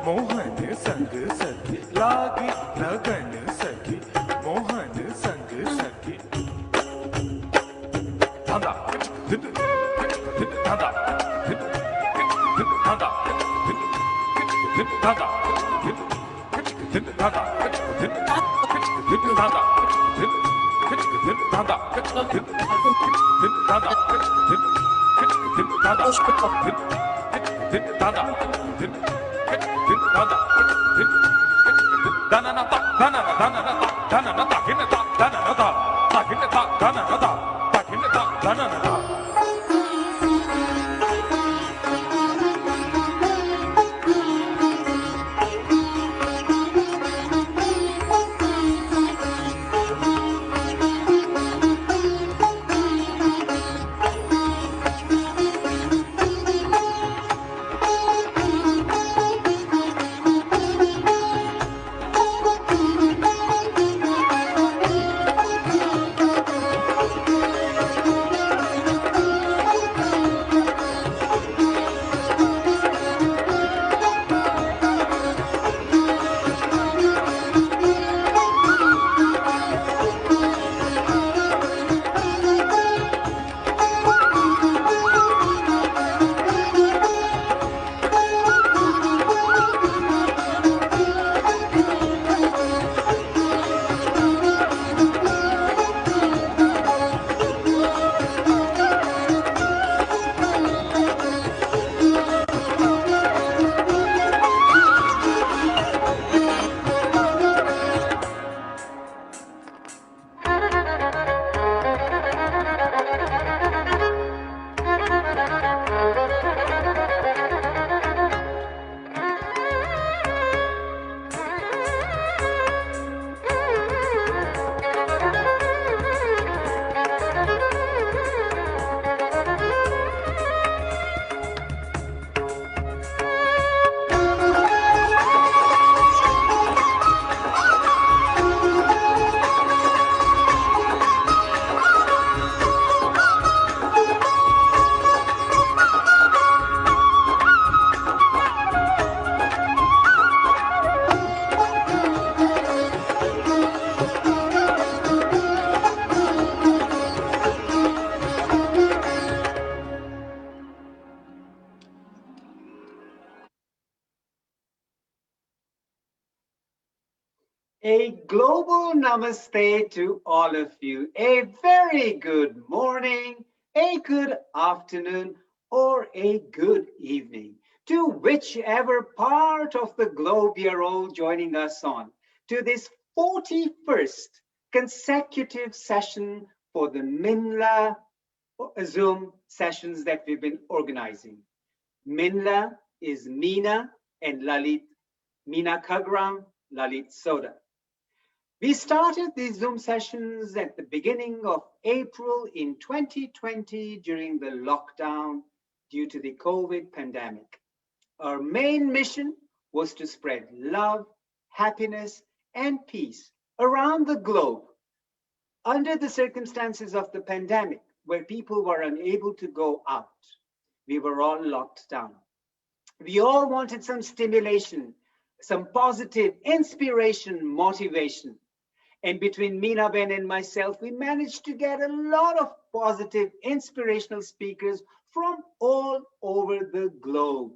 मोहन संग सखी लागी लगन सखी मोहन संग सखी धांधा धांधा धांधा धांधा A global namaste to all of you. A very good morning, a good afternoon, or a good evening to whichever part of the globe you're all joining us on to this 41st consecutive session for the MINLA Zoom sessions that we've been organizing. MINLA is Meena and Lalit, Meena Khagram, Lalit Soda. We started these Zoom sessions at the beginning of April in 2020 during the lockdown due to the COVID pandemic. Our main mission was to spread love, happiness, and peace around the globe under the circumstances of the pandemic where people were unable to go out. We were all locked down. We all wanted some stimulation, some positive inspiration, motivation. And between Meena Ben and myself, we managed to get a lot of positive, inspirational speakers from all over the globe.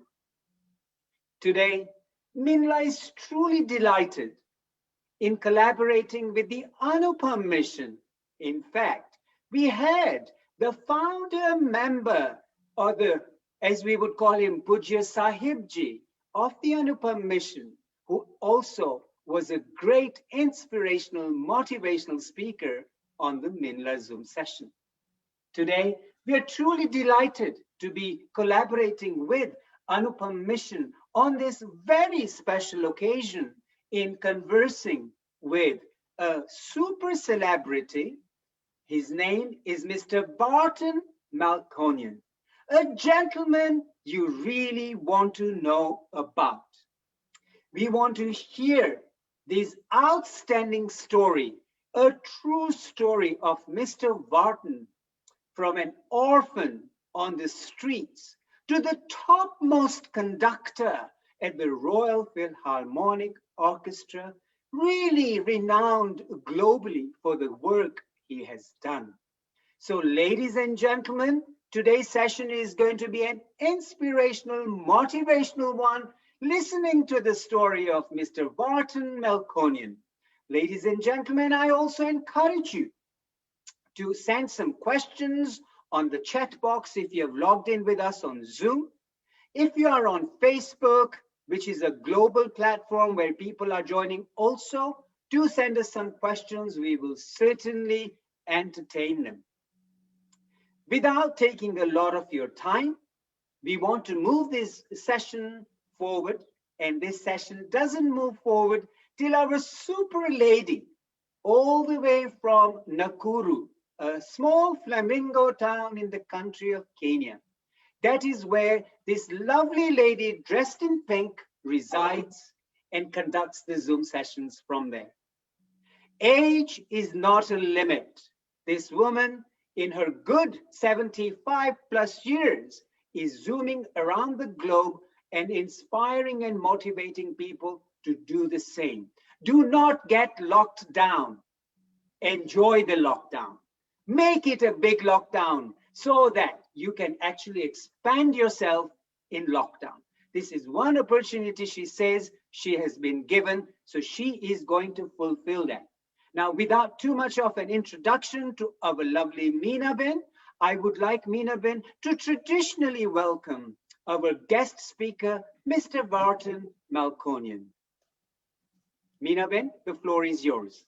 Today, MINLA is truly delighted in collaborating with the Anupam mission. In fact, we had the founder member, or the, as we would call him, Pujya Sahibji of the Anupam mission, who also was a great inspirational, motivational speaker on the MINLA Zoom session. Today, we are truly delighted to be collaborating with Anupam Mission on this very special occasion in conversing with a super celebrity. His name is Mr. Vartan Melkonian, a gentleman you really want to know about. We want to hear this outstanding story, a true story of Mr. Vartan, from an orphan on the streets to the topmost conductor at the Royal Philharmonic Orchestra, really renowned globally for the work he has done. So, ladies and gentlemen, today's session is going to be an inspirational, motivational one, listening to the story of Mr. Vartan Melkonian. Ladies and gentlemen, I also encourage you to send some questions on the chat box if you have logged in with us on Zoom. If you are on Facebook, which is a global platform where people are joining also, do send us some questions. We will certainly entertain them. Without taking a lot of your time, we want to move this session forward, and this session doesn't move forward till our super lady, all the way from Nakuru, a small flamingo town in the country of Kenya. That is where this lovely lady dressed in pink resides and conducts the Zoom sessions from there. Age is not a limit. This woman, in her good 75 plus years, is zooming around the globe and inspiring and motivating people to do the same. Do not get locked down. Enjoy the lockdown. Make it a big lockdown so that you can actually expand yourself in lockdown. This is one opportunity, she says, she has been given, so she is going to fulfill that. Now, without too much of an introduction to our lovely Meena Ben, I would like Meena Ben to traditionally welcome our guest speaker, Mr. Vartan Melkonian. Meena Ben, the floor is yours.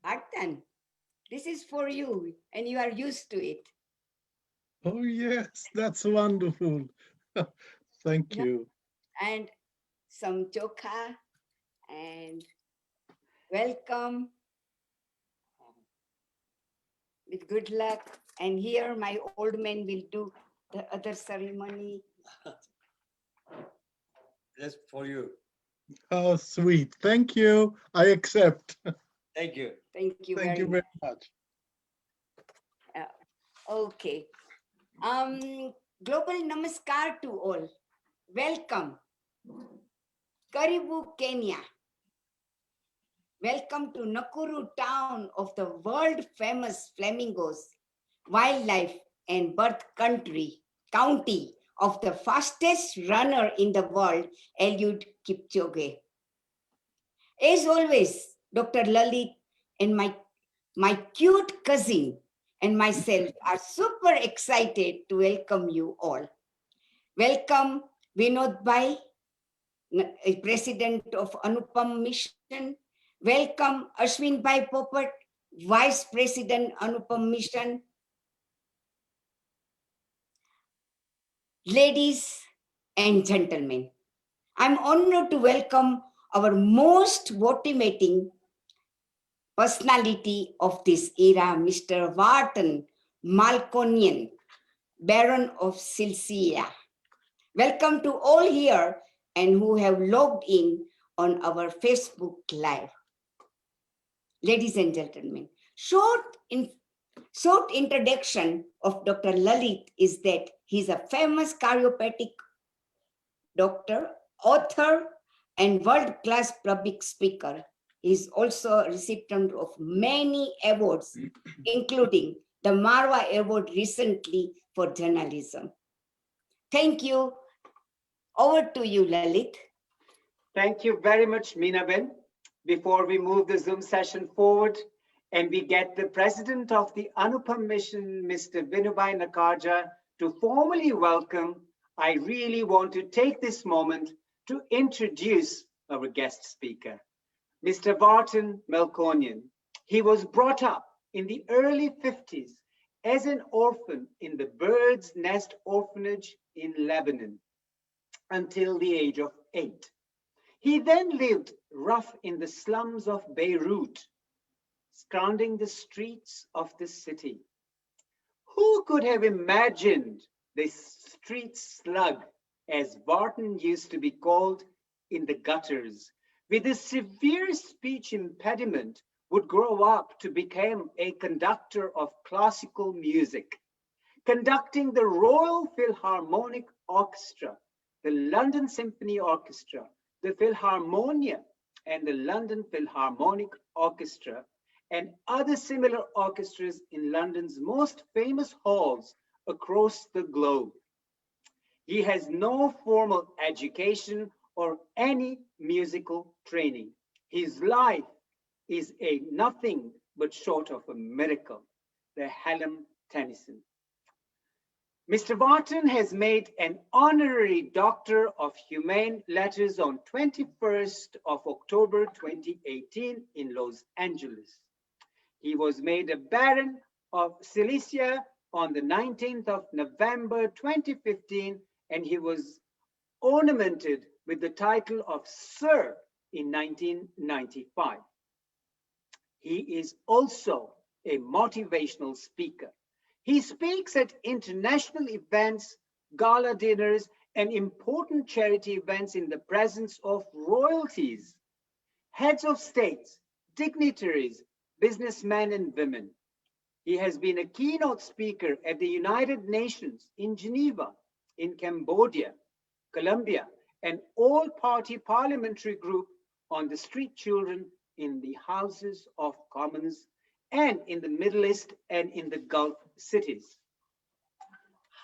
Vartan, this is for you, and you are used to it. Oh, yes, that's wonderful. Thank you. And some chokha, and welcome with good luck. And here my old man will do the other ceremony. Just for you. Oh, sweet. Thank you. I accept. Thank you. Thank you Thank very you much. very much. Okay. Global namaskar to all. Welcome. Karibu, Kenya. Welcome to Nakuru town of the world famous flamingos, wildlife and birth county of the fastest runner in the world, Eliud Kipchoge. As always, Dr. Lalit and my cute cousin and myself are super excited to welcome you all. Welcome Vinod Bhai, President of Anupam Mission. Welcome Ashwin Bhai Popat, Vice President Anupam Mission. Ladies and gentlemen, I'm honored to welcome our most motivating personality of this era, Mr. Vartan Melkonian, Baron of Silsia. Welcome to all here and who have logged in on our Facebook Live. Ladies and gentlemen, short introduction of Dr. Lalit is that he's a famous chiropractic doctor, author, and world-class public speaker. He's also a recipient of many awards, including the Marwa Award recently for journalism. Thank you. Over to you, Lalit. Thank you very much, Meena Ben. Before we move the Zoom session forward and we get the president of the Anupam Mission, Mr. Vinubhai Nakarja, to formally welcome, I really want to take this moment to introduce our guest speaker, Mr. Vartan Melkonian. He was brought up in the early 50s as an orphan in the Bird's Nest Orphanage in Lebanon until the age of 8. He then lived rough in the slums of Beirut, scrounging the streets of the city. Who could have imagined the street slug, as Vartan used to be called, in the gutters, with a severe speech impediment, would grow up to become a conductor of classical music, conducting the Royal Philharmonic Orchestra, the London Symphony Orchestra, the Philharmonia, and the London Philharmonic Orchestra, and other similar orchestras in London's most famous halls across the globe. He has no formal education or any musical training. His life is a nothing but short of a miracle. The Hallam Tennyson. Mr. Vartan has made an honorary Doctor of Humane Letters on 21st of October 2018 in Los Angeles. He was made a Baron of Silesia on the 19th of November 2015, and he was ornamented with the title of Sir in 1995. He is also a motivational speaker. He speaks at international events, gala dinners, and important charity events in the presence of royalties, heads of states, dignitaries, businessmen and women. He has been a keynote speaker at the United Nations in Geneva, in Cambodia, Colombia, an all-party parliamentary group on the street children in the Houses of Commons, and in the Middle East and in the Gulf cities.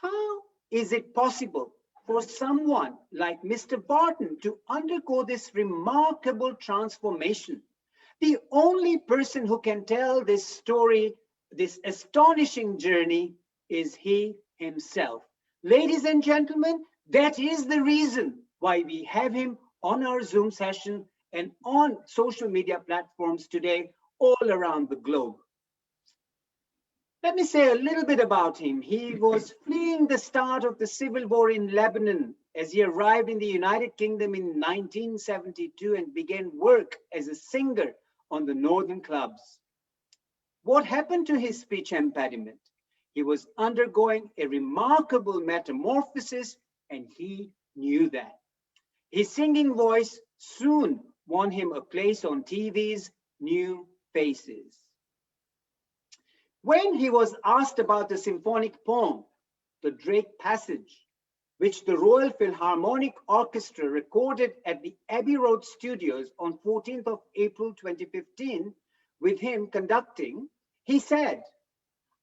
How is it possible for someone like Mr. Vartan to undergo this remarkable transformation? The only person who can tell this story, this astonishing journey, is he himself. Ladies and gentlemen, that is the reason why we have him on our Zoom session and on social media platforms today all around the globe. Let me say a little bit about him. He was fleeing the start of the civil war in Lebanon as he arrived in the United Kingdom in 1972 and began work as a singer on the northern clubs. What happened to his speech impediment? He was undergoing a remarkable metamorphosis, and he knew that. His singing voice soon won him a place on TV's New Faces. When he was asked about the symphonic poem, the Drake Passage, which the Royal Philharmonic Orchestra recorded at the Abbey Road Studios on 14th of April 2015, with him conducting, he said,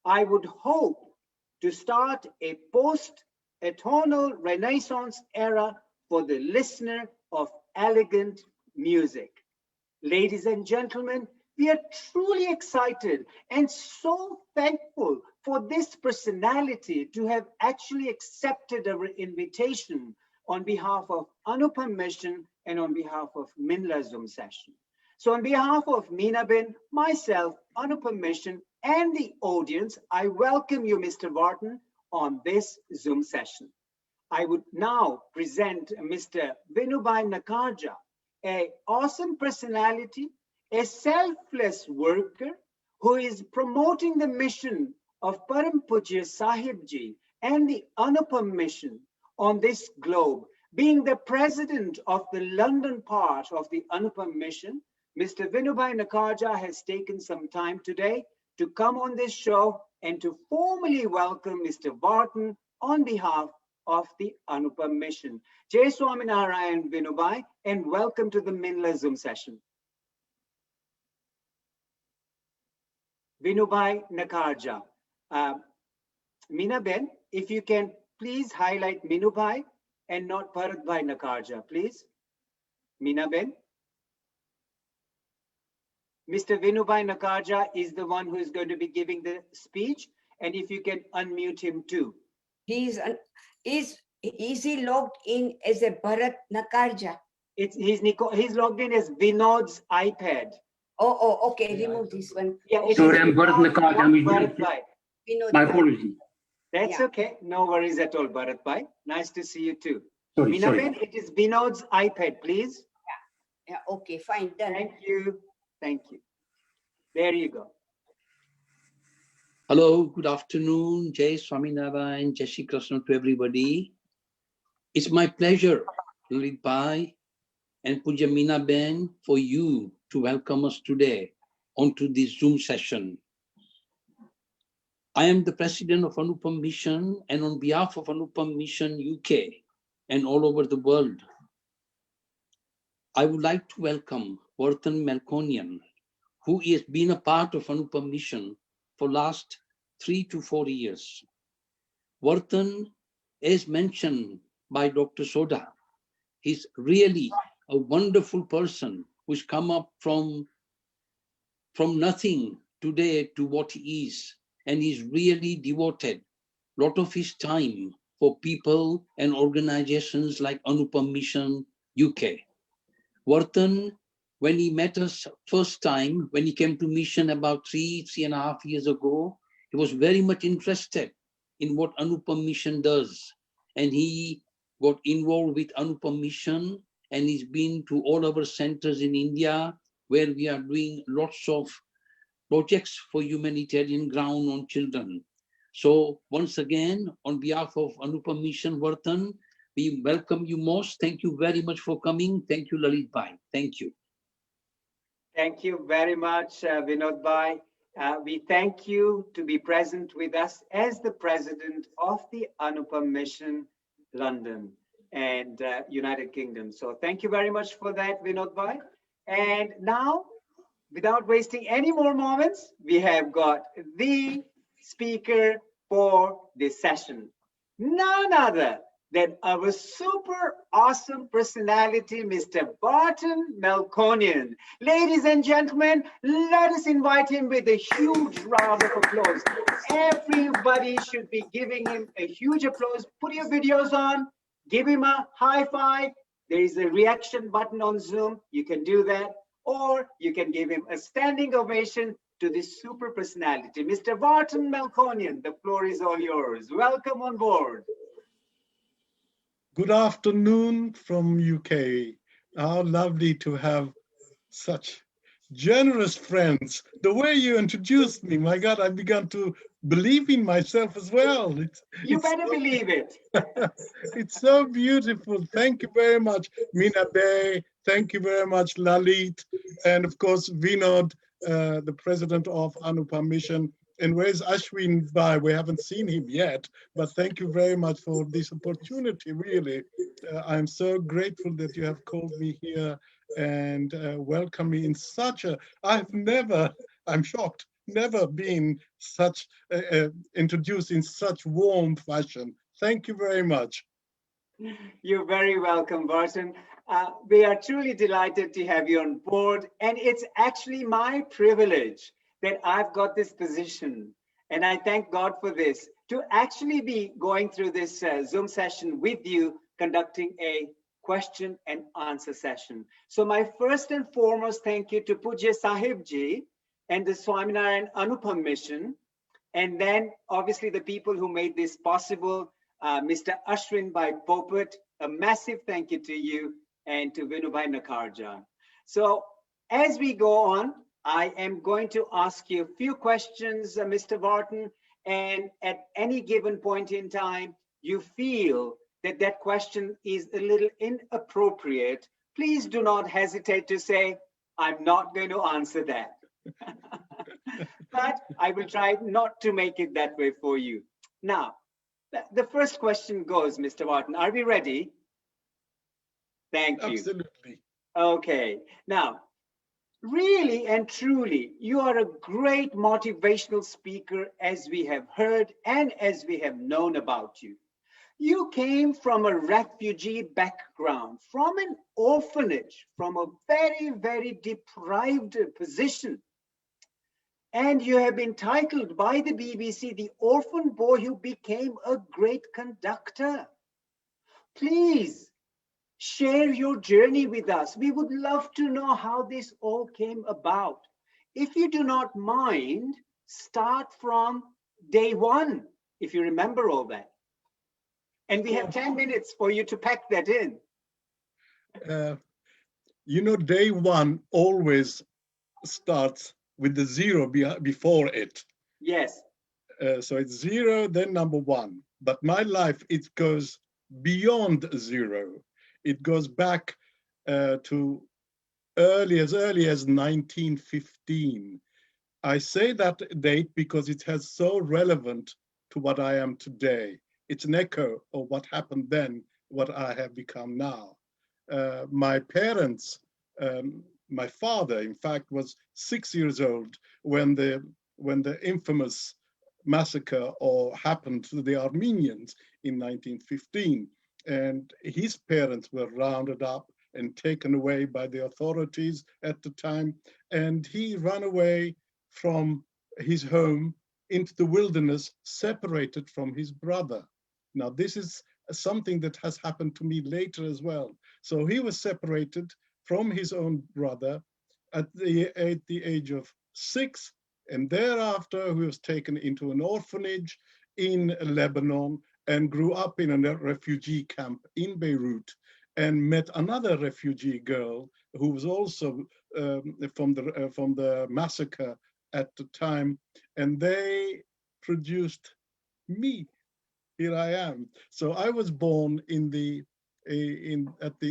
"I would hope to start a post-atonal Renaissance era for the listener of elegant music." Ladies and gentlemen, we are truly excited and so thankful for this personality to have actually accepted our invitation on behalf of Anupam Mission and on behalf of MINLA Zoom session. So on behalf of Meenabin, myself, Anupam Mission, and the audience, I welcome you, Mr. Vartan, on this Zoom session. I would now present Mr. Vinubhai Nakarja, an awesome personality, a selfless worker who is promoting the mission of Param Pujya Sahib Ji and the Anupam Mission on this globe. Being the president of the London part of the Anupam Mission, Mr. Vinubhai Nakarja has taken some time today to come on this show and to formally welcome Mr. Vartan on behalf of the Anupam Mission. Jai Swaminarayan Vinubhai, and welcome to the MINLA Zoom session. Vinubhai Nakarja. Meenabin, if you can please highlight Minubhai and not Bharatbhai Nakarja, please. Meenabin. Mr. Vinubhai Nakarja is the one who is going to be giving the speech, and if you can unmute him too. Is he logged in as a Bharat Nakarja? He's logged in as Vinod's iPad. Oh, okay. Remove this one. Yeah, Sorry, I'm Bharat Nakarja. Bharatbhai. My apology. That's Yeah. okay. No worries at all, Bharatbhai. Nice to see you too. Sorry, Meenabin, it is Vinod's iPad, please. Yeah, okay, fine, done. Thank you. Thank you. There you go. Hello, good afternoon. Jai Swaminarayan, Jai Shri Krishna to everybody. It's my pleasure, Lalit Bhai and Puja Meenabin, for you to welcome us today onto this Zoom session. I am the president of Anupam Mission, and on behalf of Anupam Mission UK and all over the world, I would like to welcome Vartan Melkonian, who has been a part of Anupam Mission for last 3 to 4 years. Vartan, as mentioned by Dr. Soda, he's really a wonderful person who's come up from nothing today to what he is. And he's really devoted a lot of his time for people and organizations like Anupam Mission UK. Vartan, when he met us first time, when he came to mission about 3.5 years ago, he was very much interested in what Anupam Mission does. And he got involved with Anupam Mission, and he's been to all our centers in India, where we are doing lots of projects for humanitarian ground on children. So once again, on behalf of Anupam Mission Vartan, we welcome you most. Thank you very much for coming. Thank you, Lalit Bhai. Thank you. Thank you very much, Vinod Bhai. We thank you to be present with us as the president of the Anupam Mission London and United Kingdom. So thank you very much for that, Vinod Bhai. And now, without wasting any more moments, we have got the speaker for this session. None other than our super awesome personality, Mr. Vartan Melkonian. Ladies and gentlemen, let us invite him with a huge round of applause. Everybody should be giving him a huge applause. Put your videos on, give him a high five. There is a reaction button on Zoom. You can do that. Or you can give him a standing ovation to this super personality. Mr. Vartan Melkonian, the floor is all yours. Welcome on board. Good afternoon from UK. How lovely to have such generous friends. The way you introduced me, my God, I began to believe in myself as well. You better believe it. It's so beautiful. Thank you very much, Meena Bey. Thank you very much, Lalit. And of course, Vinod, the president of Anupam Mission. And where's Ashwin Bhai? We haven't seen him yet, but thank you very much for this opportunity, really. I'm so grateful that you have called me here and welcome me in such a, I'm shocked, never been such, introduced in such warm fashion. Thank you very much. You're very welcome, Vartan. We are truly delighted to have you on board. And it's actually my privilege that I've got this position. And I thank God for this, to actually be going through this Zoom session with you, conducting a question and answer session. So my first and foremost thank you to Pujya Sahib Ji and the Swaminarayan Anupam Mission. And then obviously the people who made this possible, Mr. Ashwin Bhai Popat, a massive thank you to you, and to Vinubhai Nakarjan. So as we go on, I am going to ask you a few questions, Mr. Vartan, and at any given point in time, you feel that that question is a little inappropriate, please do not hesitate to say, I'm not going to answer that. But I will try not to make it that way for you. Now, the first question goes, Mr. Vartan, are we ready? Thank you. Absolutely. Okay, now, really and truly, you are a great motivational speaker, as we have heard and as we have known about you. You came from a refugee background, from an orphanage, from a very, very deprived position. And you have been titled by the BBC, the orphan boy who became a great conductor. Please share your journey with us. We would love to know how this all came about. If you do not mind, start from day one, if you remember all that. And we have 10 minutes for you to pack that in. You know, day one always starts with the zero before it. Yes. So it's zero, then number one. But my life, it goes beyond zero. It goes back to as early as 1915. I say that date because it has so relevant to what I am today. It's an echo of what happened then, what I have become now. My parents, my father, in fact, was 6 years old when the infamous massacre happened to the Armenians in 1915. And his parents were rounded up and taken away by the authorities at the time. And he ran away from his home into the wilderness, separated from his brother. Now, this is something that has happened to me later as well. So he was separated from his own brother at the age of 6, and thereafter he was taken into an orphanage in Lebanon and grew up in a refugee camp in Beirut and met another refugee girl who was also from the massacre at the time, and they produced me. Here I am. So I was born at the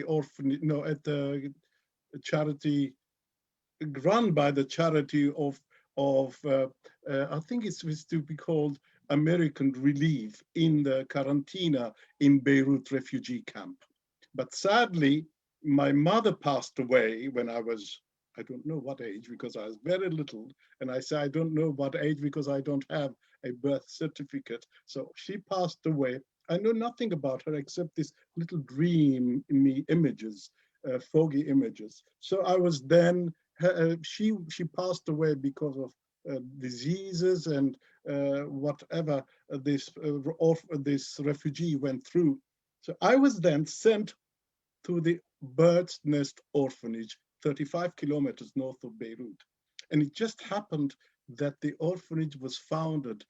orphanage, no, at the charity run by the charity of I think it was to be called American Relief in the Quarantina in Beirut refugee camp. But sadly, my mother passed away when I was, I don't know what age, because I was very little. And I say I don't know what age because I don't have a birth certificate. So she passed away. I know nothing about her except this little dream in me images, foggy images. So I was then, she passed away because of diseases and whatever this refugee went through. So I was then sent to the Bird's Nest Orphanage, 35 kilometers north of Beirut. And it just happened that the orphanage was founded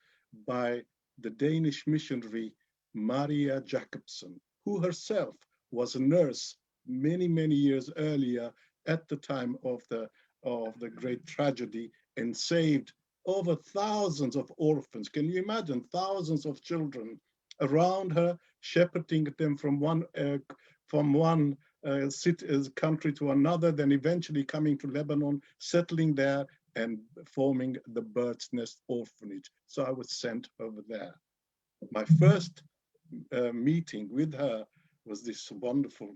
by the Danish missionary Maria Jacobsen, who herself was a nurse many, many years earlier at the time of the great tragedy and saved over thousands of orphans. Can you imagine thousands of children around her, shepherding them from one country to another, then eventually coming to Lebanon, settling there and forming the Bird's Nest Orphanage. So I was sent over there. My first meeting with her was this wonderful,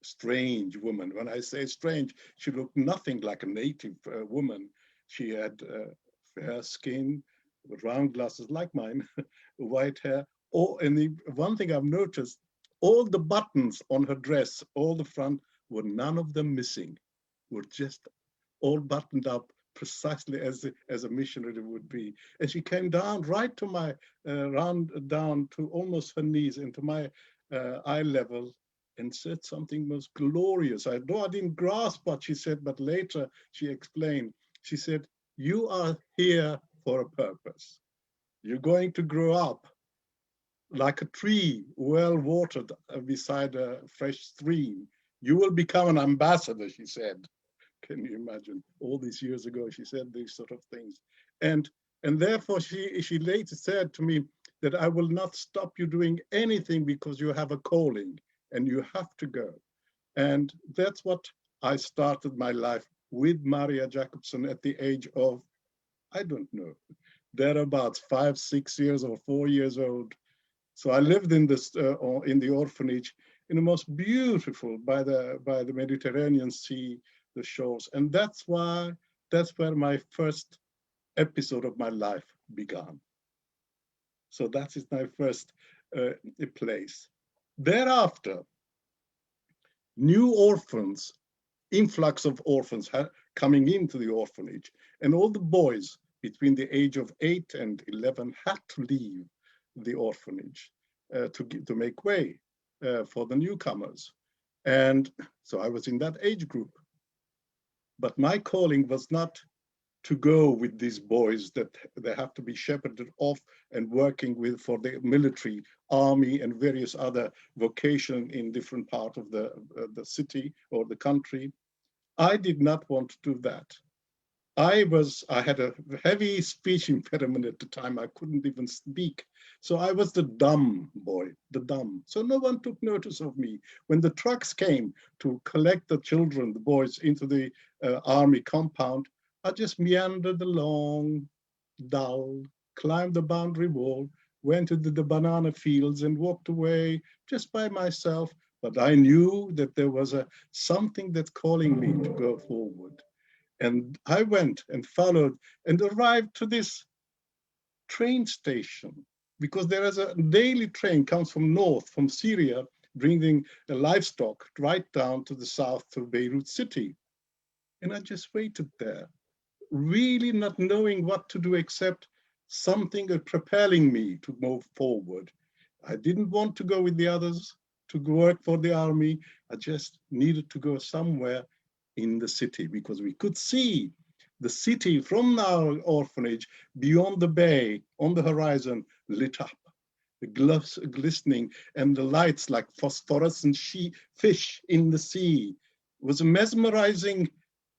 strange woman. When I say strange, she looked nothing like a native woman. She had fair skin, with round glasses like mine, white hair. And the one thing I've noticed, all the buttons on her dress, all the front, were none of them missing, were just all buttoned up precisely as a missionary would be. And she came down right to my, down to almost her knees into my eye level and said something most glorious. I didn't grasp what she said, but later she explained. She said, "You are here for a purpose. You're going to grow up like a tree well watered beside a fresh stream. You will become an ambassador," she said. Can you imagine? All these years ago, she said these sort of things. And therefore, she later said to me that I will not stop you doing anything because you have a calling and you have to go. And that's what I started my life with Maria Jacobsen at the age of, I don't know, thereabouts 5, 6 years or 4 years old. So I lived in the orphanage in the most beautiful by the Mediterranean Sea, the shores, and that's where my first episode of my life began. So that is my first place. Thereafter, new orphans, influx of orphans coming into the orphanage, and all the boys between the age of 8 and 11 had to leave the orphanage to make way for the newcomers. And so I was in that age group. But my calling was not to go with these boys that they have to be shepherded off and working with for the military, army, and various other vocations in different parts of the city or the country. I did not want to do that. I had a heavy speech impediment at the time. I couldn't even speak. So I was the dumb boy, the dumb. So no one took notice of me. When the trucks came to collect the children, the boys, into the army compound, I just meandered along, dull, climbed the boundary wall, went into the banana fields and walked away just by myself. But I knew that there was something that's calling me to go forward. And I went and followed and arrived to this train station because there is a daily train comes from north, from Syria, bringing livestock right down to the south to Beirut city. And I just waited there, really not knowing what to do except something propelling me to move forward. I didn't want to go with the others to work for the army. I just needed to go somewhere in the city because we could see the city from our orphanage beyond the bay on the horizon lit up, the gloves glistening and the lights like phosphorescent fish in the sea. It was mesmerizing,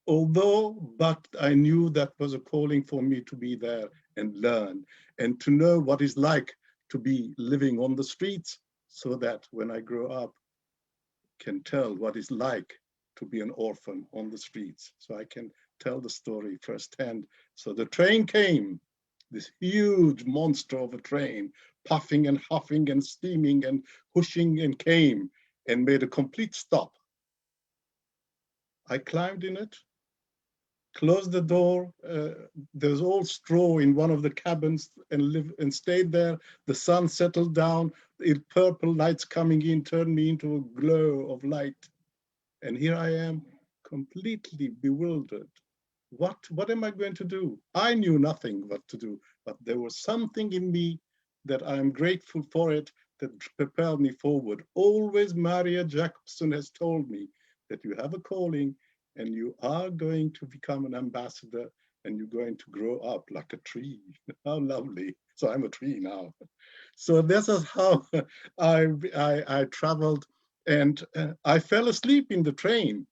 but I knew that was a calling for me to be there and learn and to know what it's like to be living on the streets so that when I grow up, can tell what it's like to be an orphan on the streets. So I can tell the story firsthand. So the train came, this huge monster of a train, puffing and huffing and steaming and pushing and came and made a complete stop. I climbed in it, closed the door. There was all straw in one of the cabins and stayed there. The sun settled down, the purple lights coming in turned me into a glow of light. And here I am, completely bewildered. What am I going to do? I knew nothing what to do, but there was something in me that I am grateful for it that propelled me forward. Always Maria Jacobson has told me that you have a calling and you are going to become an ambassador and you're going to grow up like a tree. How lovely. So I'm a tree now. So this is how I traveled, and I fell asleep in the train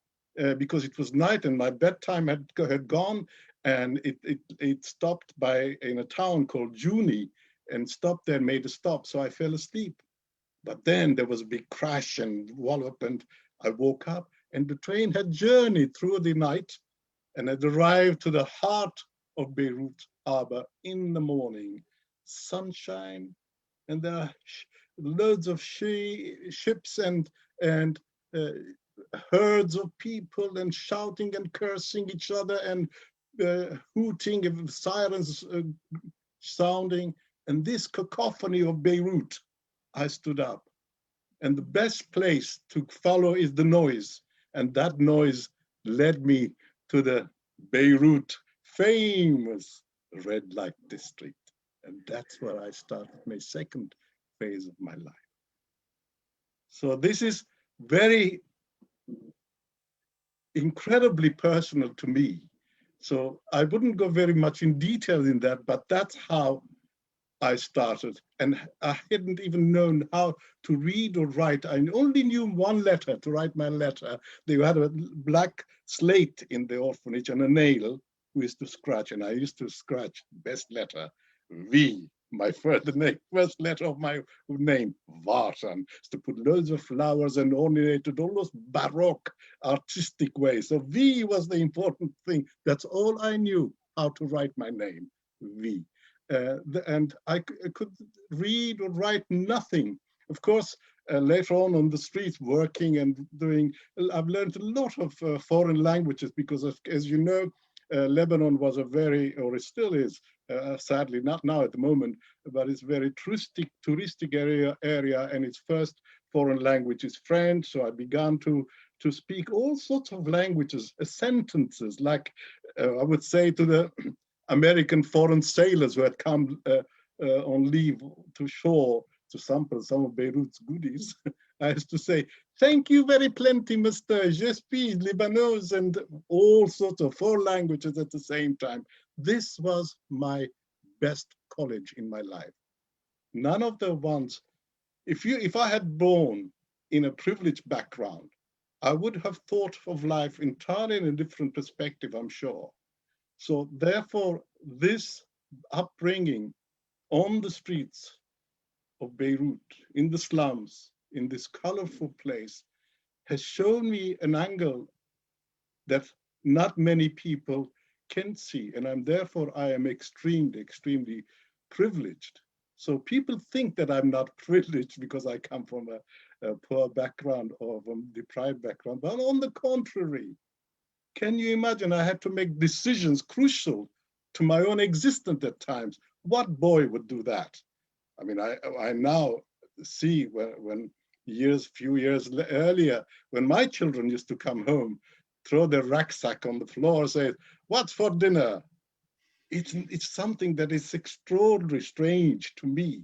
because it was night and my bedtime had gone, and it stopped in a town called Juni and stopped there, made a stop. So I fell asleep. But then there was a big crash and wallop, and I woke up, and the train had journeyed through the night and had arrived to the heart of Beirut harbor in the morning. Sunshine, and there are loads of ships and uh, herds of people and shouting and cursing each other and hooting of sirens sounding. And this cacophony of Beirut, I stood up. And the best place to follow is the noise. And that noise led me to the Beirut famous red light district. And that's where I started my second phase of my life. So this is very incredibly personal to me. So I wouldn't go very much in detail in that, but that's how I started. And I hadn't even known how to read or write. I only knew one letter to write my letter. They had a black slate in the orphanage and a nail we used to scratch. And I used to scratch best letter, V, my first letter of my name, Vartan, to put loads of flowers and ornamented almost baroque artistic way. So V was the important thing. That's all I knew how to write my name, V. And I could read or write nothing. Of course, later on the streets, working and doing, I've learned a lot of foreign languages because, as you know, Lebanon was a very, or it still is, sadly not now at the moment, but it's very touristic area, and its first foreign language is French. So I began to speak all sorts of languages, sentences, like I would say to the American foreign sailors who had come on leave to shore to sample some of Beirut's goodies. I used to say, thank you very plenty, Mr. Je suis Libanese, and all sorts of four languages at the same time. This was my best college in my life. None of the ones, if I had born in a privileged background, I would have thought of life entirely in a different perspective, I'm sure. So therefore, this upbringing on the streets of Beirut, in the slums, in this colorful place, has shown me an angle that not many people can see, and I am extremely, extremely privileged. So people think that I'm not privileged because I come from a poor background or from deprived background, but on the contrary, can you imagine I had to make decisions crucial to my own existence at times? What boy would do that? I mean, I now see when few years earlier, when my children used to come home, throw their rucksack on the floor, say, "What's for dinner?" It's something that is extraordinarily strange to me.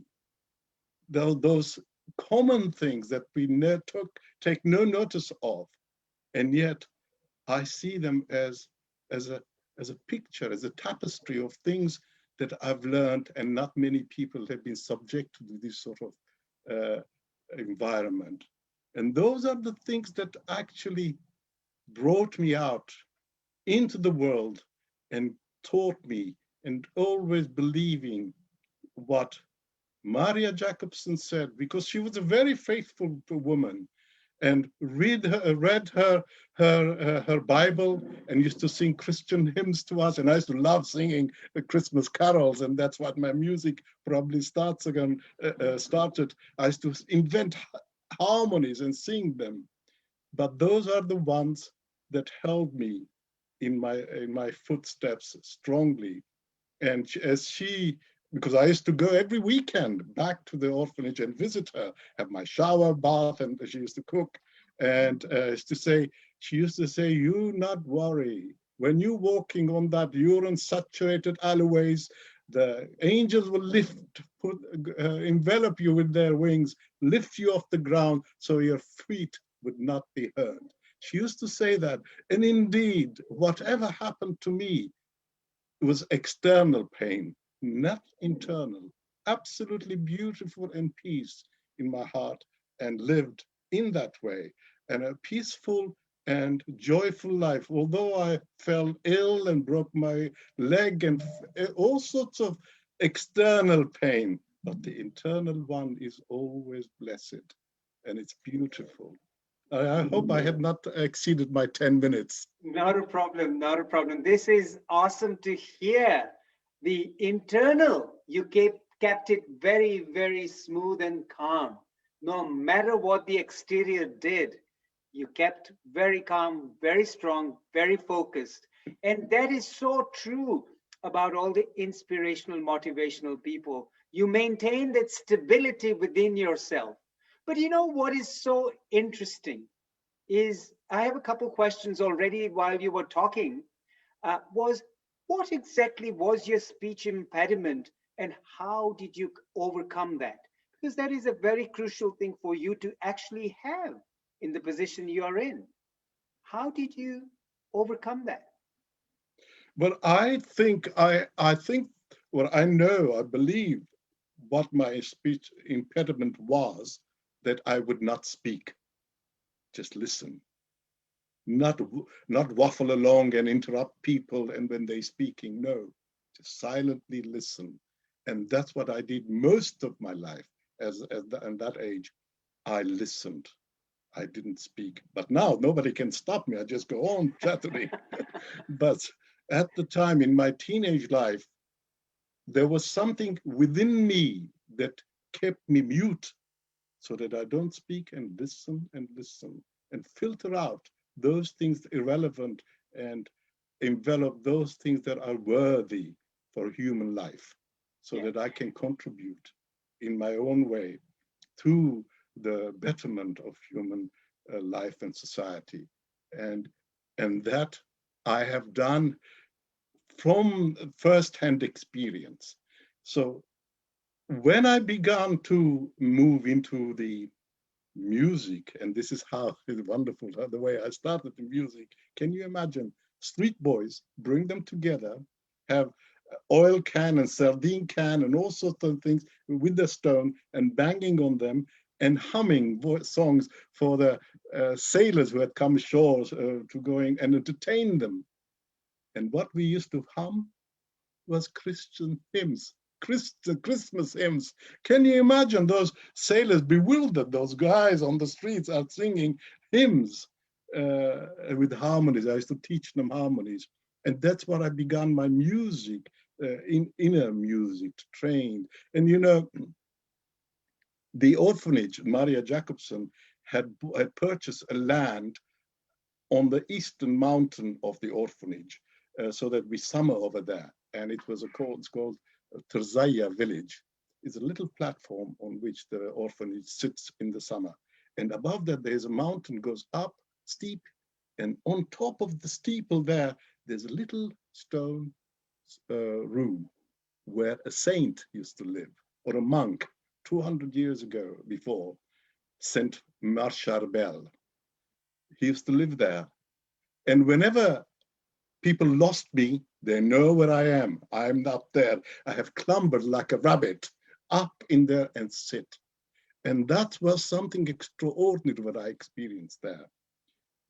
Those common things that we take no notice of, and yet I see them as a picture, as a tapestry of things that I've learned, and not many people have been subject to this sort of environment. And those are the things that actually brought me out into the world and taught me, and always believing what Maria Jacobson said, because she was a very faithful woman, and read her Bible, and used to sing Christian hymns to us. And I used to love singing the Christmas carols, and that's what my music probably started. I used to invent harmonies and sing them. But those are the ones that held me in my footsteps strongly. And because I used to go every weekend back to the orphanage and visit her, have my shower bath, and she used to cook. And she used to say, "You not worry. When you're walking on that urine-saturated alleyways, the angels will envelop you with their wings, lift you off the ground so your feet would not be hurt." She used to say that. And indeed, whatever happened to me, it was external pain, not internal. Absolutely beautiful and peace in my heart, and lived in that way. And a peaceful and joyful life. Although I fell ill and broke my leg and all sorts of external pain, but the internal one is always blessed, and it's beautiful. I hope I have not exceeded my 10 minutes. Not a problem, not a problem. This is awesome to hear. The internal, you kept it very, very smooth and calm. No matter what the exterior did, you kept very calm, very strong, very focused. And that is so true about all the inspirational, motivational people. You maintain that stability within yourself. But you know what is so interesting is, I have a couple questions already while you were talking, was what exactly was your speech impediment, and how did you overcome that? Because that is a very crucial thing for you to actually have in the position you are in. How did you overcome that? Well, I think, well, I believe what my speech impediment was, that I would not speak, just listen, not waffle along and interrupt people and when they're speaking. No, just silently listen. And that's what I did most of my life. In that age, I listened. I didn't speak. But now nobody can stop me. I just go on chattering. But at the time in my teenage life, there was something within me that kept me mute, so that I don't speak and listen and filter out those things irrelevant and envelop those things that are worthy for human life, so that I can contribute in my own way to the betterment of human life and society. And that I have done from first-hand experience. So when I began to move into the music, and this is how it's wonderful, the way I started the music. Can you imagine street boys, bring them together, have oil can and sardine can and all sorts of things with the stone, and banging on them and humming songs for the sailors who had come ashore to going and entertain them. And what we used to hum was Christian hymns, Christmas hymns. Can you imagine those sailors bewildered? Those guys on the streets are singing hymns with harmonies. I used to teach them harmonies. And that's what I began my music, inner music, trained. And you know, the orphanage, Maria Jacobson, had purchased a land on the eastern mountain of the orphanage, so that we summer over there. And it was it's called Terzaya village. It's a little platform on which the orphanage sits in the summer. And above that, there's a mountain goes up, steep, and on top of the steeple there, there's a little stone room where a saint used to live, or a monk, 200 years ago before, Saint Marcharbel. He used to live there. And whenever people lost me, they know where I am. I'm up there. I have clambered like a rabbit up in there and sit. And that was something extraordinary what I experienced there.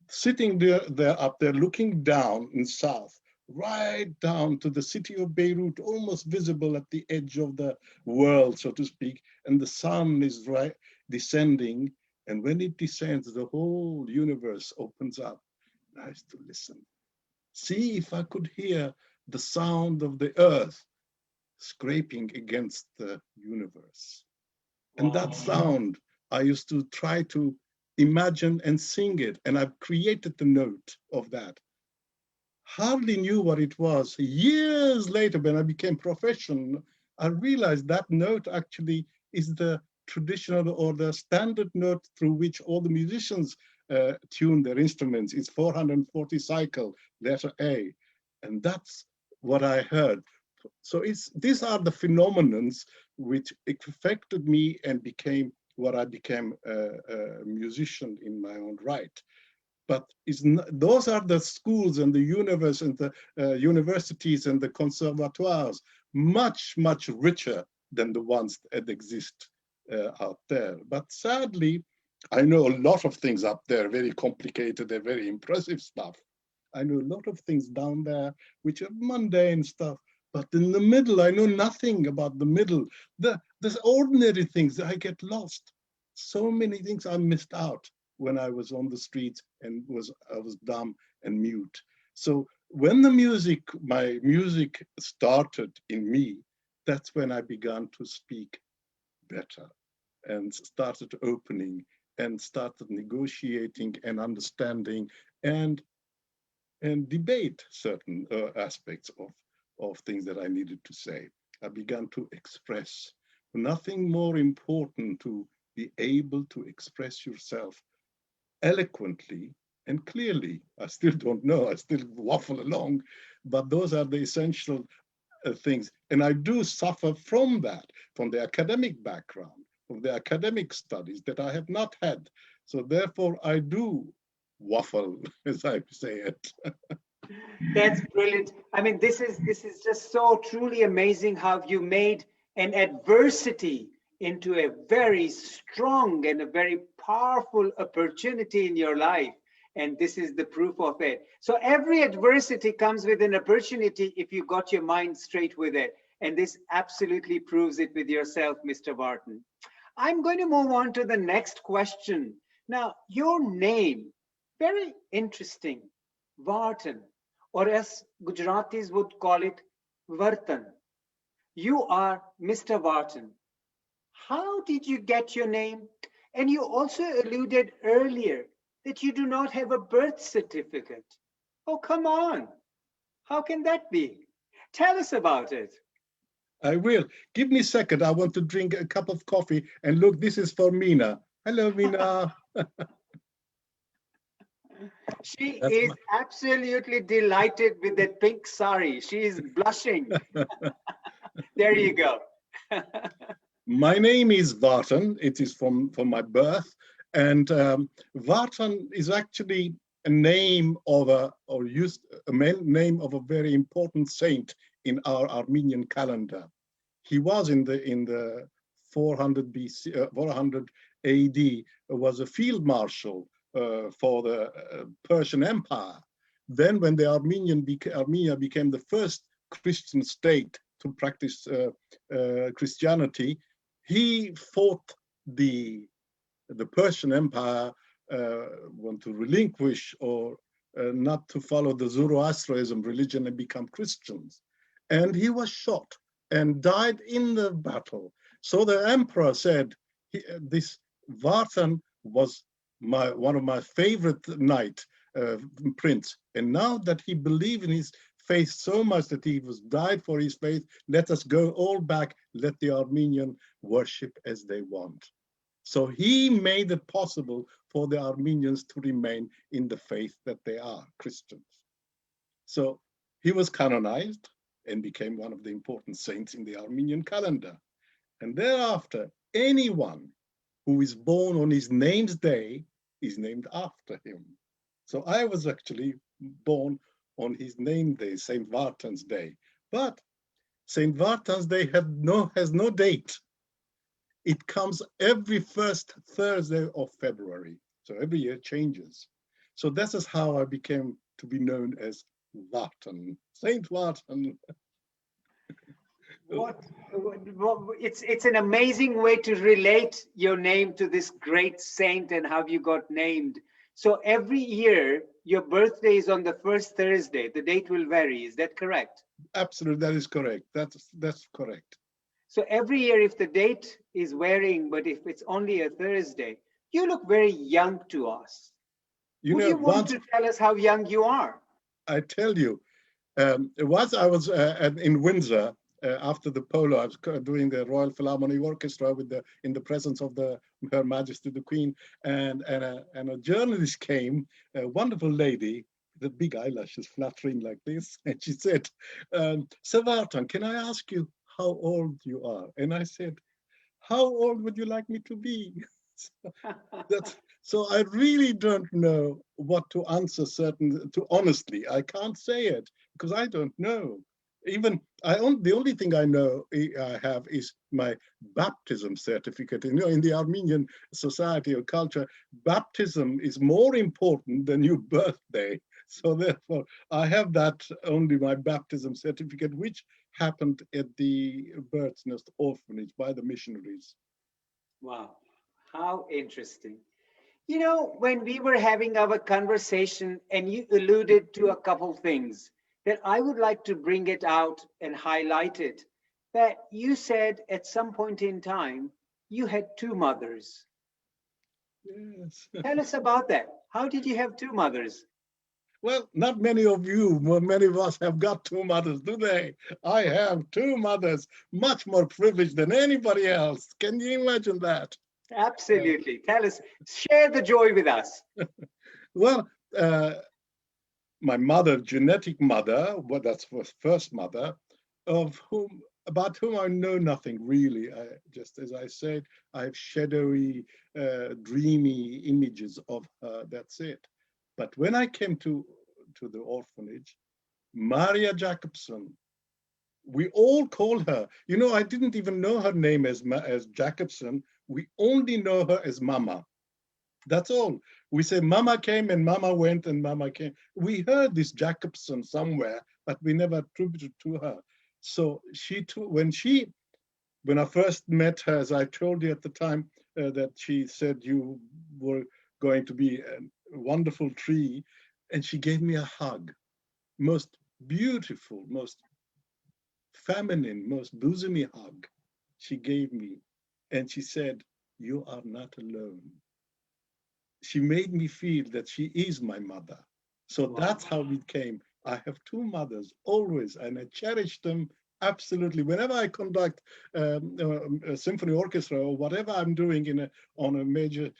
Sitting there up there, looking down in south, right down to the city of Beirut, almost visible at the edge of the world, so to speak, and the sun is right descending. And when it descends, the whole universe opens up. I used to listen, see if I could hear the sound of the earth scraping against the universe. And that sound, I used to try to imagine and sing it. And I've created the note of that. Hardly knew what it was. Years later, when I became professional, I realized that note actually is the traditional or the standard note through which all the musicians tune their instruments. It's 440 cycle, letter A. And that's what I heard. So these are the phenomenons which affected me and became what I became a musician in my own right. But those are the schools and the universe and the universities and the conservatoires, much, much richer than the ones that exist out there. But sadly, I know a lot of things up there, very complicated and very impressive stuff. I know a lot of things down there, which are mundane stuff. But in the middle, I know nothing about the middle. The ordinary things, I get lost. So many things I missed out when I was on the streets and I was dumb and mute. So when my music started in me, that's when I began to speak better and started opening and started negotiating and understanding and debate certain aspects of things that I needed to say. I began to express. Nothing more important to be able to express yourself eloquently and clearly. I still don't know, I still waffle along, but those are the essential things. And I do suffer from that, from the academic background, from the academic studies that I have not had. So therefore I do waffle, as I say it. That's brilliant. I mean, this is just so truly amazing how you made an adversity into a very strong and a very powerful opportunity in your life. And this is the proof of it. So every adversity comes with an opportunity if you got your mind straight with it. And this absolutely proves it with yourself, Mr. Vartan. I'm going to move on to the next question. Now, your name, very interesting, Vartan, or as Gujaratis would call it, Vartan. You are Mr. Vartan. How did you get your name? And you also alluded earlier that you do not have a birth certificate. Oh, come on. How can that be? Tell us about it. I will. Give me a second. I want to drink a cup of coffee. And look, this is for Mina. Hello, Mina. She is absolutely delighted with that pink sari. She is blushing. There you go. My name is Vartan. It is from my birth. And Vartan is actually a name of name of a very important saint in our Armenian calendar. He was in the 400 BC, 400 AD, was a field marshal for the Persian Empire. Then when the Armenia became the first Christian state to practice Christianity, he fought the Persian Empire, want to relinquish or not to follow the Zoroastrianism religion and become Christians. And he was shot and died in the battle. So the emperor said, this Vartan was one of my favorite knight, prince. And now that he believed in his faith so much that he was died for his faith, let us go all back, let the Armenian worship as they want. So he made it possible for the Armenians to remain in the faith that they are, Christians. So he was canonized and became one of the important saints in the Armenian calendar. And thereafter, anyone who is born on his name's day is named after him. So I was actually born on his name day, St. Vartan's Day. But St. Vartan's Day has no date. It comes every first Thursday of February. So every year changes. So this is how I became to be known as Vartan, Saint Vartan. It's an amazing way to relate your name to this great saint and how you got named. So every year, your birthday is on the first Thursday. The date will vary. Is that correct? Absolutely, that is correct. That's correct. So every year, if the date is varying, but if it's only a Thursday, you look very young to us. Would you want to tell us how young you are? I tell you, once I was in Windsor after the polo. I was doing the Royal Philharmonic Orchestra in the presence of Her Majesty the Queen, and a journalist came, a wonderful lady, the big eyelashes fluttering like this, and she said, "Sir Vartan, can I ask you how old you are?" And I said, "How old would you like me to be?" So I really don't know what to answer honestly. I can't say it because I don't know. Even the only thing I know I have is my baptism certificate. In the Armenian society or culture, baptism is more important than your birthday. So therefore, I have that only my baptism certificate, which happened at the Bird's Nest Orphanage by the missionaries. Wow, how interesting. You know, when we were having our conversation and you alluded to a couple things that I would like to bring it out and highlight it, that you said at some point in time, you had two mothers. Yes. Tell us about that. How did you have two mothers? Well, not many of us have got two mothers, do they? I have two mothers, much more privileged than anybody else. Can you imagine that? Absolutely. Tell us, share the joy with us. Well, my mother, genetic mother, well, that's first mother, about whom I know nothing really. Just as I said, I have shadowy, dreamy images of her. That's it. But when I came to the orphanage, Maria Jacobson, we all call her. I didn't even know her name as Jacobson. We only know her as Mama. That's all. We say Mama came and Mama went and Mama came. We heard this Jacobson somewhere, but we never attributed to her. So she too, when I first met her, as I told you at the time, that she said you were going to be a wonderful tree, and she gave me a hug, most beautiful, most feminine, most bosomy hug she gave me. And she said, "You are not alone." She made me feel that she is my mother. So wow. That's how it came. I have two mothers always, and I cherish them absolutely. Whenever I conduct a symphony orchestra or whatever I'm doing on a major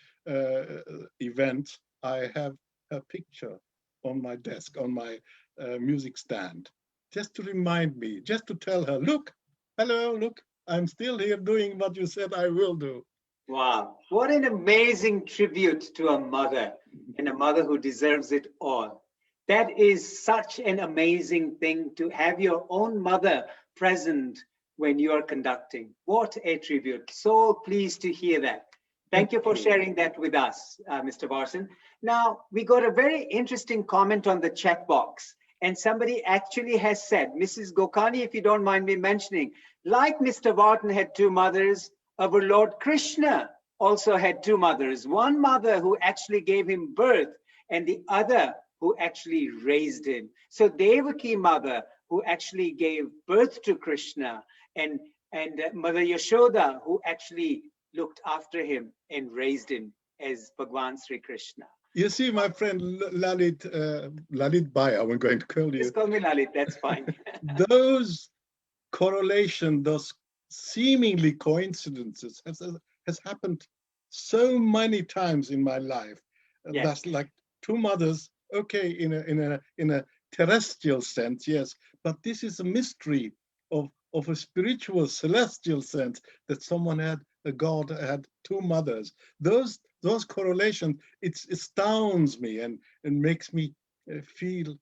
event, I have a picture on my desk, on my music stand, just to remind me, just to tell her, look, hello, look, I'm still here doing what you said I will do. Wow, what an amazing tribute to a mother, and a mother who deserves it all. That is such an amazing thing to have your own mother present when you are conducting. What a tribute. So pleased to hear that. Thank you for sharing that with us, Mr. Vartan. Now, we got a very interesting comment on the chat box, and somebody actually has said, Mrs. Gokani, if you don't mind me mentioning, like Mr. Vartan had two mothers, our Lord Krishna also had two mothers. One mother who actually gave him birth, and the other who actually raised him. So Devaki mother, who actually gave birth to Krishna, and Mother Yashoda, who actually looked after him and raised him as Bhagwan Sri Krishna. You see, my friend Lalit, Lalit Bhai, I'm going to call you. Just call me Lalit, that's fine. Those correlation, those seemingly coincidences has happened so many times in my life. Yes. That's like two mothers, okay, in a terrestrial sense, yes, but this is a mystery of a spiritual, celestial sense, that someone had, a God had two mothers. Those correlations, it astounds me and makes me feel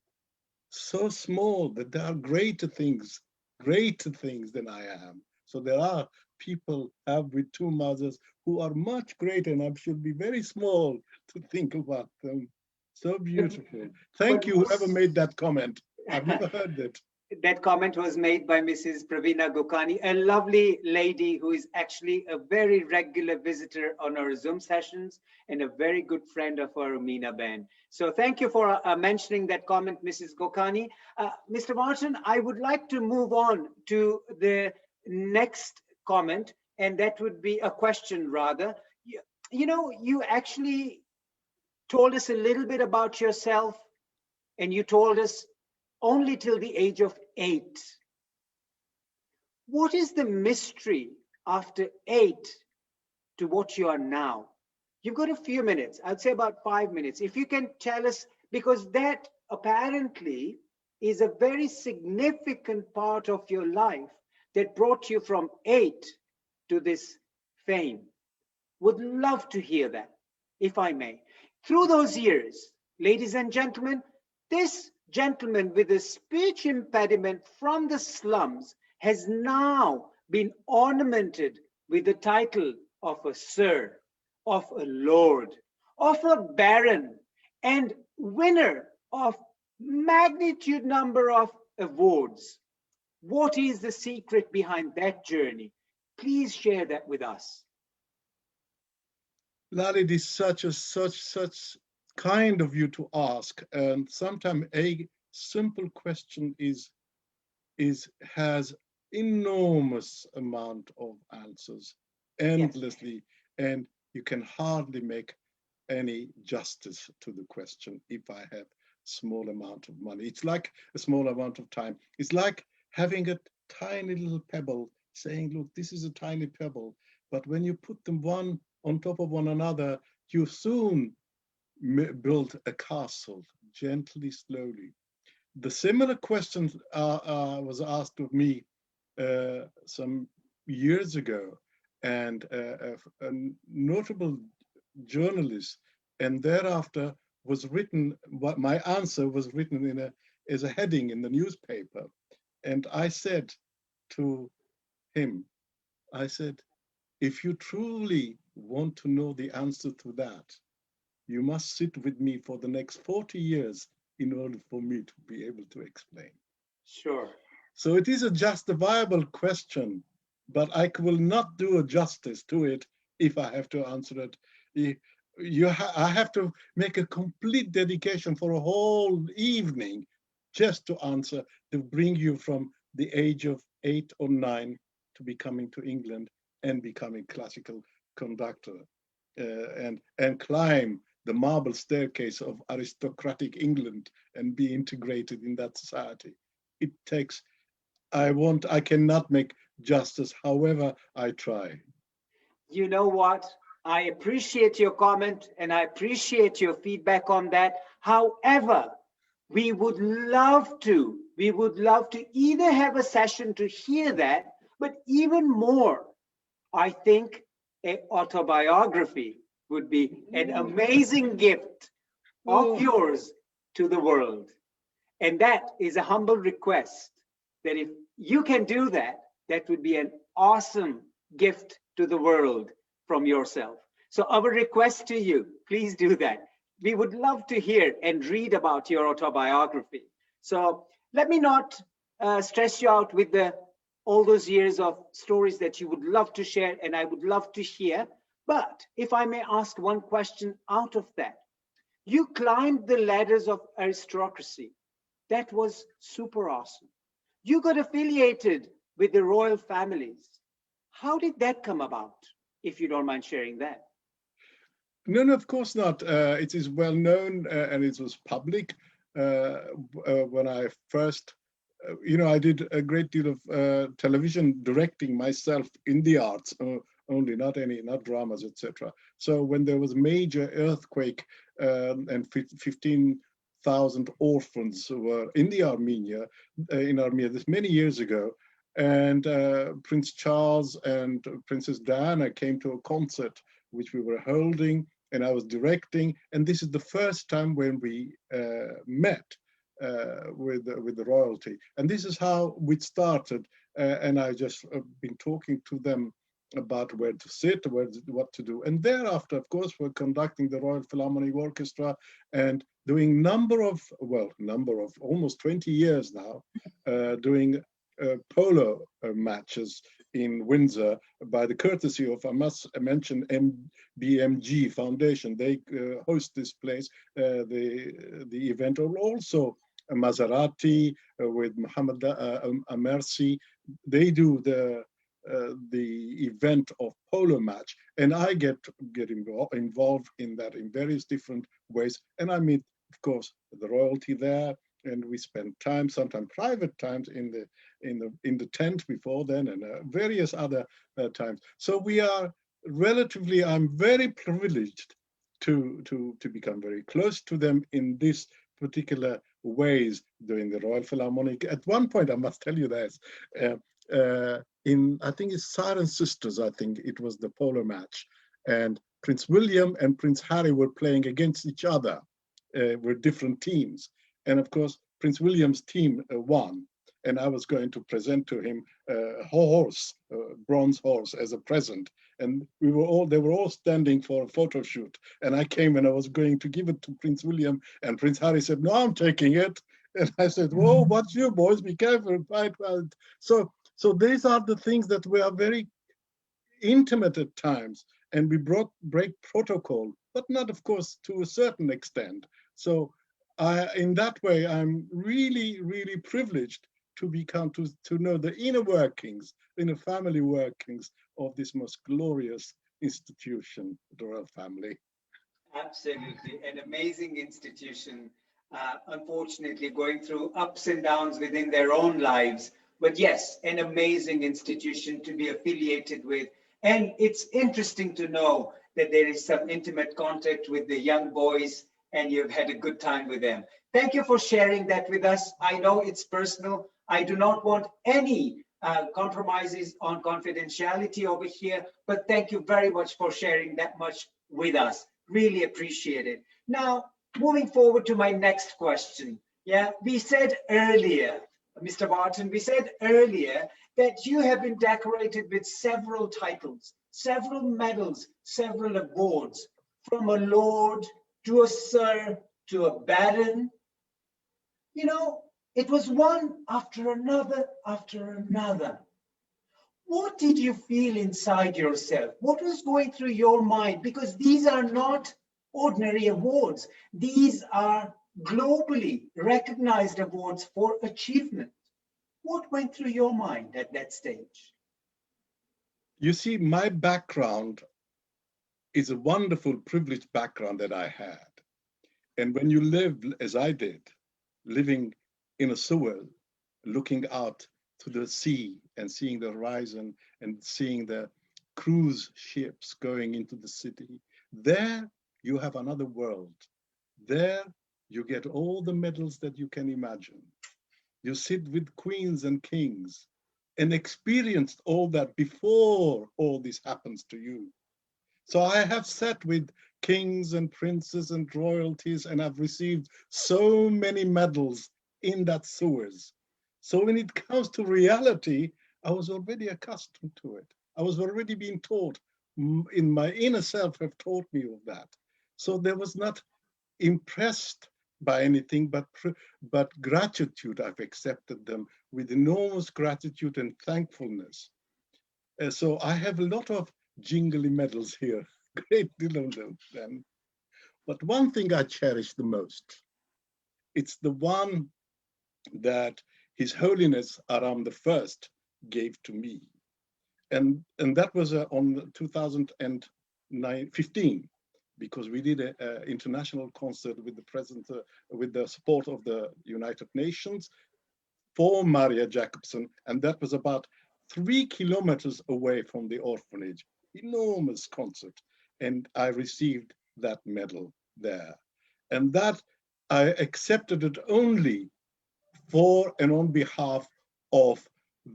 so small that there are greater things than I am. So there are people have with two mothers who are much greater, and I should be very small to think about them. So beautiful. Thank you, whoever made that comment. I've never heard that. That comment was made by Mrs. Pravina Gokani, a lovely lady who is actually a very regular visitor on our Zoom sessions and a very good friend of our Meena Ben. So thank you for mentioning that comment, Mrs. Gokani. Mr. Vartan, I would like to move on to the next comment, and that would be a question rather. You know, you actually told us a little bit about yourself, and you told us only till the age of 8. What is the mystery after 8 to what you are now? You've got a few minutes, I'd say about 5 minutes. If you can tell us, because that apparently is a very significant part of your life that brought you from 8 to this fame. Would love to hear that, if I may. Through those years, ladies and gentlemen, this gentleman with a speech impediment from the slums has now been ornamented with the title of a sir, of a lord, of a baron, and winner of magnitude number of awards. What is the secret behind that journey? Please share that with us. Lalit, is such kind of you to ask, and sometimes a simple question has enormous amount of answers, endlessly, yes. And you can hardly make any justice to the question if I have small amount of money. It's like a small amount of time. It's like having a tiny little pebble, saying, look, this is a tiny pebble, but when you put them one on top of one another, you soon build a castle, gently, slowly. The similar question was asked of me some years ago, and a notable journalist, and thereafter was written, my answer was written as a heading in the newspaper. And I said to him, I said, if you truly want to know the answer to that, you must sit with me for the next 40 years in order for me to be able to explain. Sure. So it is a justifiable question, but I will not do a justice to it if I have to answer it. I have to make a complete dedication for a whole evening just to answer, to bring you from the age of 8 or 9 to be coming to England and becoming classical conductor and climb the marble staircase of aristocratic England and be integrated in that society. It takes, I cannot make justice, however I try. You know what? I appreciate your comment and I appreciate your feedback on that. However, we would love to either have a session to hear that, but even more, I think an autobiography would be an amazing gift of yours to the world. And that is a humble request that if you can do that, that would be an awesome gift to the world from yourself. So our request to you, please do that. We would love to hear and read about your autobiography. So let me not stress you out with all those years of stories that you would love to share and I would love to hear. But if I may ask one question out of that, You climbed the ladders of aristocracy. That was super awesome. You got affiliated with the royal families. How did that come about, if you don't mind sharing that? No, no, of course not. It is well known and it was public when I first, I did a great deal of television directing myself in the arts, only not dramas, etc. So when there was a major earthquake and 15,000 orphans were in the Armenia this many years ago, and Prince Charles and Princess Diana came to a concert which we were holding, and I was directing. And this is the first time when we met with the royalty. And this is how we started. And I just been talking to them about where to sit, what to do. And thereafter, of course, we're conducting the Royal Philharmonic Orchestra and doing number of almost 20 years now, doing polo matches in Windsor by the courtesy of, I must mention, BMG Foundation. They host this place, the event, or also Maserati with Mohammed Amersi. They do the event of polo match, and I get involved in that in various different ways. And I meet, of course, the royalty there, and we spend time, sometimes private times, in the tent before then, and various other times. So we are relatively, I'm very privileged to become very close to them in this particular ways during the Royal Philharmonic. At one point, I must tell you this, I think it's Siren Sisters, I think it was the polo match, and Prince William and Prince Harry were playing against each other with different teams. And of course, Prince William's team won, and I was going to present to him a horse, a bronze horse, as a present. And they were all standing for a photo shoot. And I came and I was going to give it to Prince William, and Prince Harry said, "No, I'm taking it." And I said, "Whoa, what's you boys? Be careful." So these are the things that we are very intimate at times, and we break protocol, but not, of course, to a certain extent. So in that way, I'm really, really privileged to know the inner workings, inner family workings of this most glorious institution, the royal family. Absolutely, an amazing institution. Unfortunately, going through ups and downs within their own lives. But yes, an amazing institution to be affiliated with. And it's interesting to know that there is some intimate contact with the young boys, and you've had a good time with them. Thank you for sharing that with us. I know it's personal. I do not want any compromises on confidentiality over here, but thank you very much for sharing that much with us. Really appreciate it. Now, moving forward to my next question. Yeah, we said earlier, Mr. Vartan, we said earlier that you have been decorated with several titles, several medals, several awards, from a lord to a sir to a baron. You know, it was one after another after another. What did you feel inside yourself? What was going through your mind? Because these are not ordinary awards. These are globally recognized awards for achievement. What went through your mind at that stage? You see, my background is a wonderful, privileged background that I had. And when you live, as I did, living in a sewer, looking out to the sea and seeing the horizon and seeing the cruise ships going into the city, there you have another world. There you get all the medals that you can imagine. You sit with queens and kings and experienced all that before all this happens to you. So I have sat with kings and princes and royalties, and I've received so many medals in that sewers. So when it comes to reality, I was already accustomed to it. I was already being taught, in my inner self have taught me of that. So there was not impressed by anything, but gratitude. I've accepted them with enormous gratitude and thankfulness. So I have a lot of jingly medals here, great deal of them. But one thing I cherish the most, it's the one that His Holiness Aram I gave to me. And that was on 2015, because we did an international concert with the president, with the support of the United Nations for Maria Jacobson. And that was about 3 kilometers away from the orphanage. Enormous concert. And I received that medal there. And that I accepted it only for and on behalf of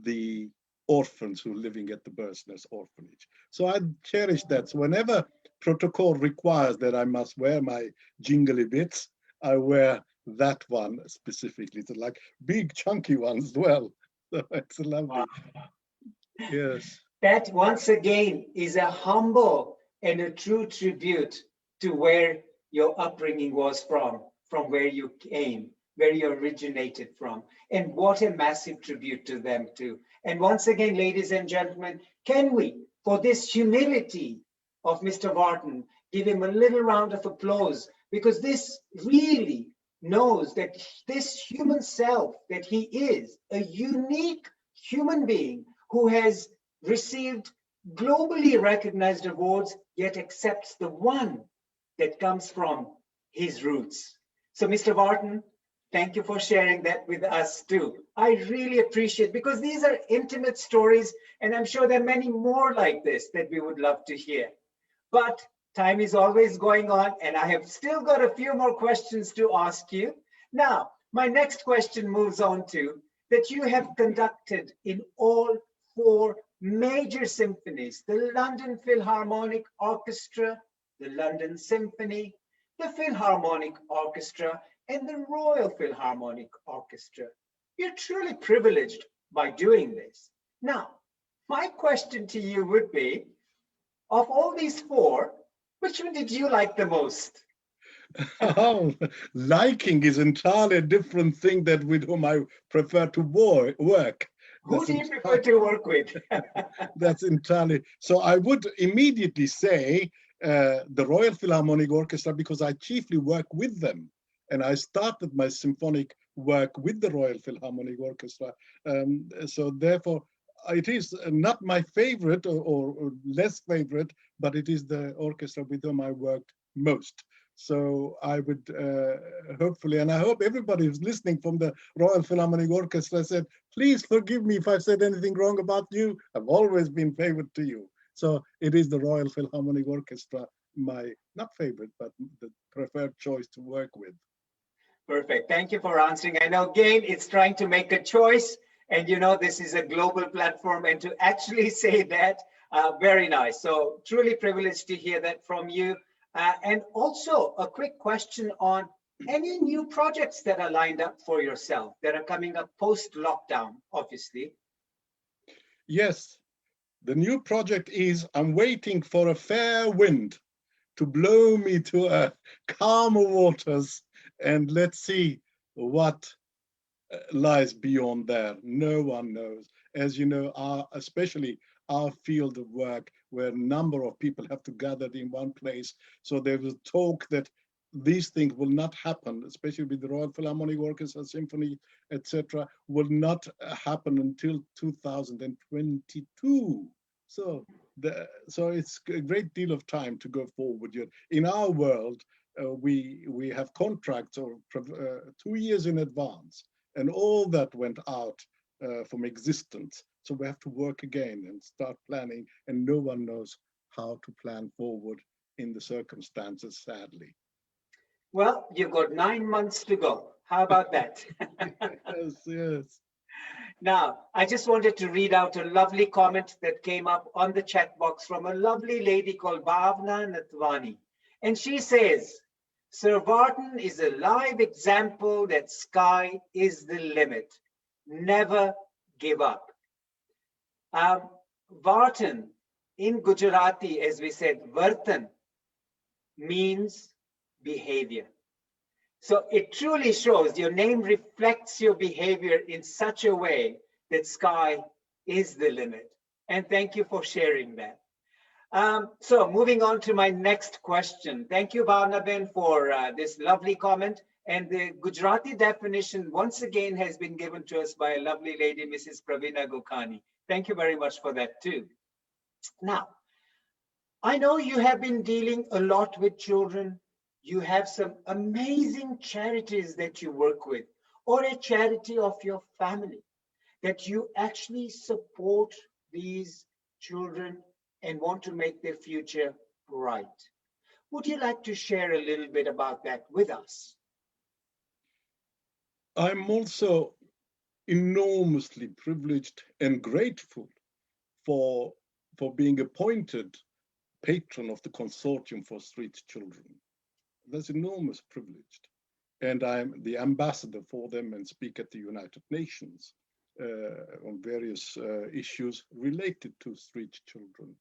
the orphans who are living at the Bird's Nest Orphanage. So I cherish that. So whenever protocol requires that I must wear my jingly bits, I wear that one specifically. It's like big chunky ones as well. So it's lovely. Wow. Yes. That once again is a humble and a true tribute to where your upbringing was from where you came, where you originated from. And what a massive tribute to them too. And once again, ladies and gentlemen, can we, for this humility of Mr. Vartan, give him a little round of applause, because this really knows that this human self, that he is a unique human being who has received globally recognized awards, yet accepts the one that comes from his roots. So Mr. Vartan, thank you for sharing that with us too. I really appreciate, because these are intimate stories, and I'm sure there are many more like this that we would love to hear. But time is always going on, and I have still got a few more questions to ask you. Now, my next question moves on to that you have conducted in all 4 major symphonies: the London Philharmonic Orchestra, the London Symphony, the Philharmonic Orchestra, and the Royal Philharmonic Orchestra. You're truly privileged by doing this. Now, my question to you would be, of all these 4, which one did you like the most? Oh, liking is entirely a different thing than with whom I prefer to work. Who do you prefer to work with? That's entirely. So I would immediately say the Royal Philharmonic Orchestra, because I chiefly work with them. And I started my symphonic work with the Royal Philharmonic Orchestra. So therefore, it is not my favorite or less favorite, but it is the orchestra with whom I worked most. So I would hopefully, and I hope everybody who's listening from the Royal Philharmonic Orchestra said, please forgive me if I've said anything wrong about you. I've always been favored to you. So it is the Royal Philharmonic Orchestra, my, not favorite, but the preferred choice to work with. Perfect. Thank you for answering. I know, again, it's trying to make a choice. And you know, this is a global platform. And to actually say that, very nice. So truly privileged to hear that from you. And also a quick question on any new projects that are lined up for yourself that are coming up post-lockdown, obviously. Yes, the new project is I'm waiting for a fair wind to blow me to calmer waters, and let's see what lies beyond there. No one knows. As you know, especially our field of work, where a number of people have to gather in one place. So there was talk that these things will not happen, especially with the Royal Philharmonic Orchestra, Symphony, etc., will not happen until 2022. So it's a great deal of time to go forward. In our world, we have contracts 2 years in advance, and all that went out from existence. So we have to work again and start planning, and no one knows how to plan forward in the circumstances, sadly. Well, you've got 9 months to go. How about that? Yes, yes. Now, I just wanted to read out a lovely comment that came up on the chat box from a lovely lady called Bhavna Nathwani. And she says, Sir Vartan is a live example that sky is the limit. Never give up. Vartan, in Gujarati, as we said, Vartan means behavior. So it truly shows your name reflects your behavior in such a way that sky is the limit. And thank you for sharing that. So moving on to my next question. Thank you, Bhavnaben, for this lovely comment. And the Gujarati definition once again has been given to us by a lovely lady, Mrs. Pravina Gokhani. Thank you very much for that too. Now, I know you have been dealing a lot with children. You have some amazing charities that you work with, or a charity of your family that you actually support these children and want to make their future bright. Would you like to share a little bit about that with us? I'm also enormously privileged and grateful for being appointed patron of the Consortium for Street Children. That's enormous privilege. And I'm the ambassador for them and speak at the United Nations on various issues related to street children.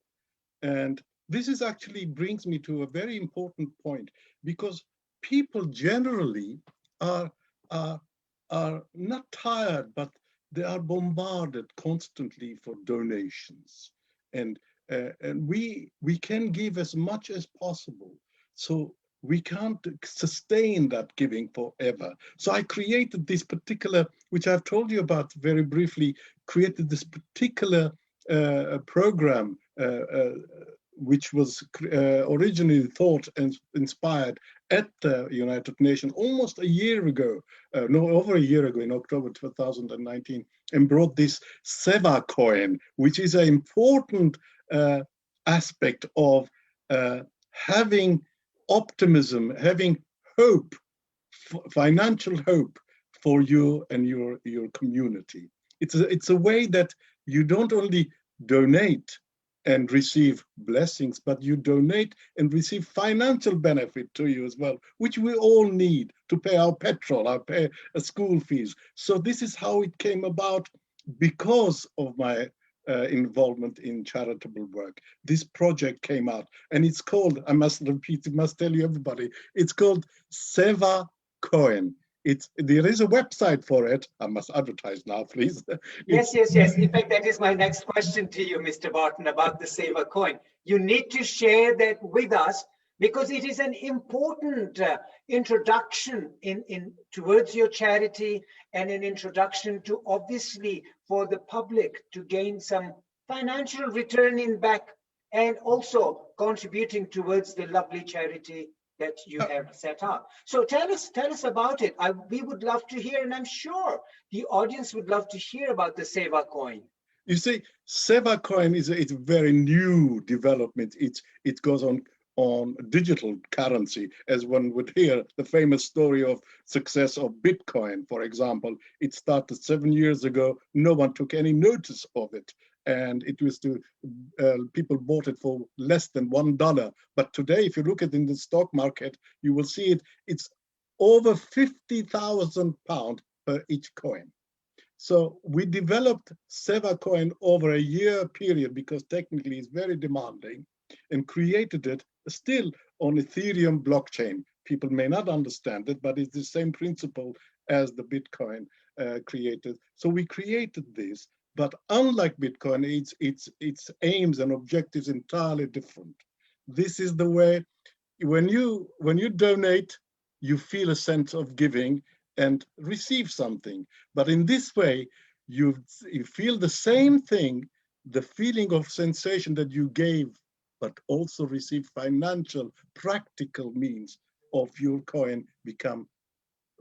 And this is actually brings me to a very important point, because people generally are not tired, but they are bombarded constantly for donations. And we can give as much as possible. So we can't sustain that giving forever. So I created this particular, which I've told you about very briefly, created this particular program, which was originally thought and inspired at the United Nations almost a year ago, over a year ago in October 2019, and brought this Seva coin, which is an important aspect of having optimism, having hope, financial hope for you and your community. It's a way that you don't only donate and receive blessings, but you donate and receive financial benefit to you as well, which we all need to pay our petrol, our school fees. So this is how it came about because of my involvement in charitable work. This project came out, and it's called, I must repeat, I must tell you everybody, it's called Seva Coin. There is a website for it. I must advertise now, please. Yes. In fact, that is my next question to you, Mr. Vartan, about the Seva coin. You need to share that with us because it is an important introduction towards your charity, and an introduction to, obviously, for the public to gain some financial return in back, and also contributing towards the lovely charity that you have set up. So tell us about it. We would love to hear, and I'm sure the audience would love to hear about the Seva coin. You see, Seva coin is a very new development. It goes on digital currency, as one would hear the famous story of success of Bitcoin, for example. It started 7 years ago. No one took any notice of it. And it was people bought it for less than $1. But today, if you look at it in the stock market, you will see it's over £50,000 per each coin. So we developed Seva coin over a year period, because technically it's very demanding, and created it still on Ethereum blockchain. People may not understand it, but it's the same principle as the Bitcoin created. So we created this. But unlike Bitcoin, its aims and objectives entirely different. This is the way, when you donate, you feel a sense of giving and receive something. But in this way, you feel the same thing, the feeling of sensation that you gave, but also receive financial, practical means of your coin become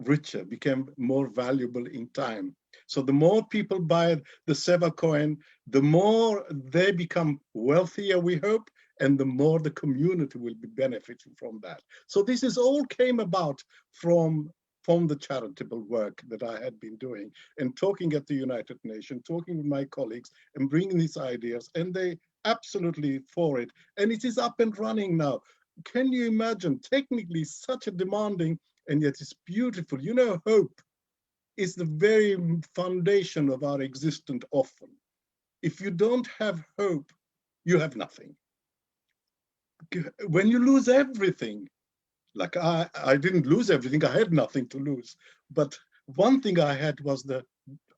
richer, became more valuable in time. So the more people buy the Seva coin, the more they become wealthier, we hope, and the more the community will be benefiting from that. So this is all came about from the charitable work that I had been doing, and talking at the United Nations, talking with my colleagues, and bringing these ideas, and they absolutely for it. And it is up and running now. Can you imagine, technically such a demanding, and yet it's beautiful. You know, hope is the very foundation of our existence often. If you don't have hope, you have nothing. When you lose everything, like I didn't lose everything, I had nothing to lose. But one thing I had was the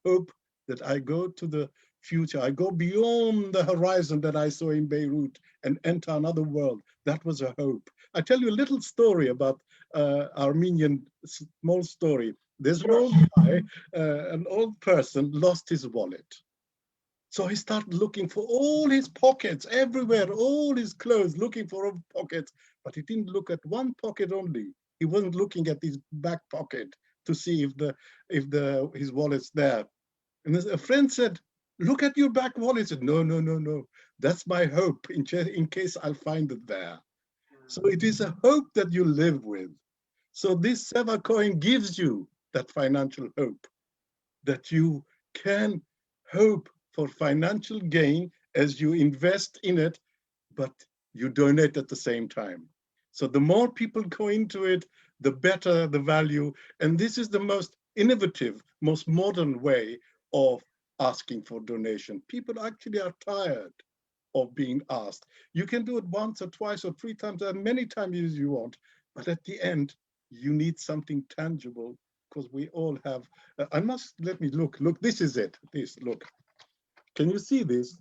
hope that I go to the future. I go beyond the horizon that I saw in Beirut and enter another world. That was a hope. I tell you a little story about Armenian, small story. There's an old guy, an old person lost his wallet. So he started looking for all his pockets everywhere, all his clothes, looking for pockets, but he didn't look at one pocket only. He wasn't looking at his back pocket to see if his wallet's there. And a friend said, "Look at your back wallet." He said, "No, no, no, no. That's my hope in case I'll find it there." So it is a hope that you live with. So this Seva coin gives you that financial hope, that you can hope for financial gain as you invest in it, but you donate at the same time. So the more people go into it, the better the value. And this is the most innovative, most modern way of asking for donation. People actually are tired of being asked. You can do it once or twice or three times, as many times as you want, but at the end, you need something tangible, because we all have, let me look, this is it, look. Can you see this?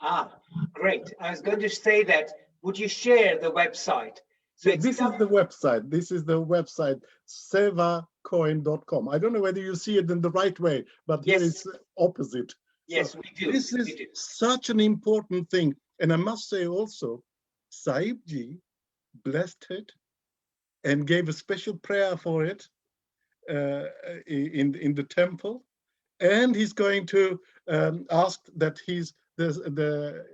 Ah, great. I was going to say that, would you share the website? So this is the website. This is the website, sevacoin.com. I don't know whether you see it in the right way, but here it's opposite. Yes, so we do. This is such an important thing. And I must say also, Sahib Ji blessed it and gave a special prayer for it in the temple. And he's going to ask that the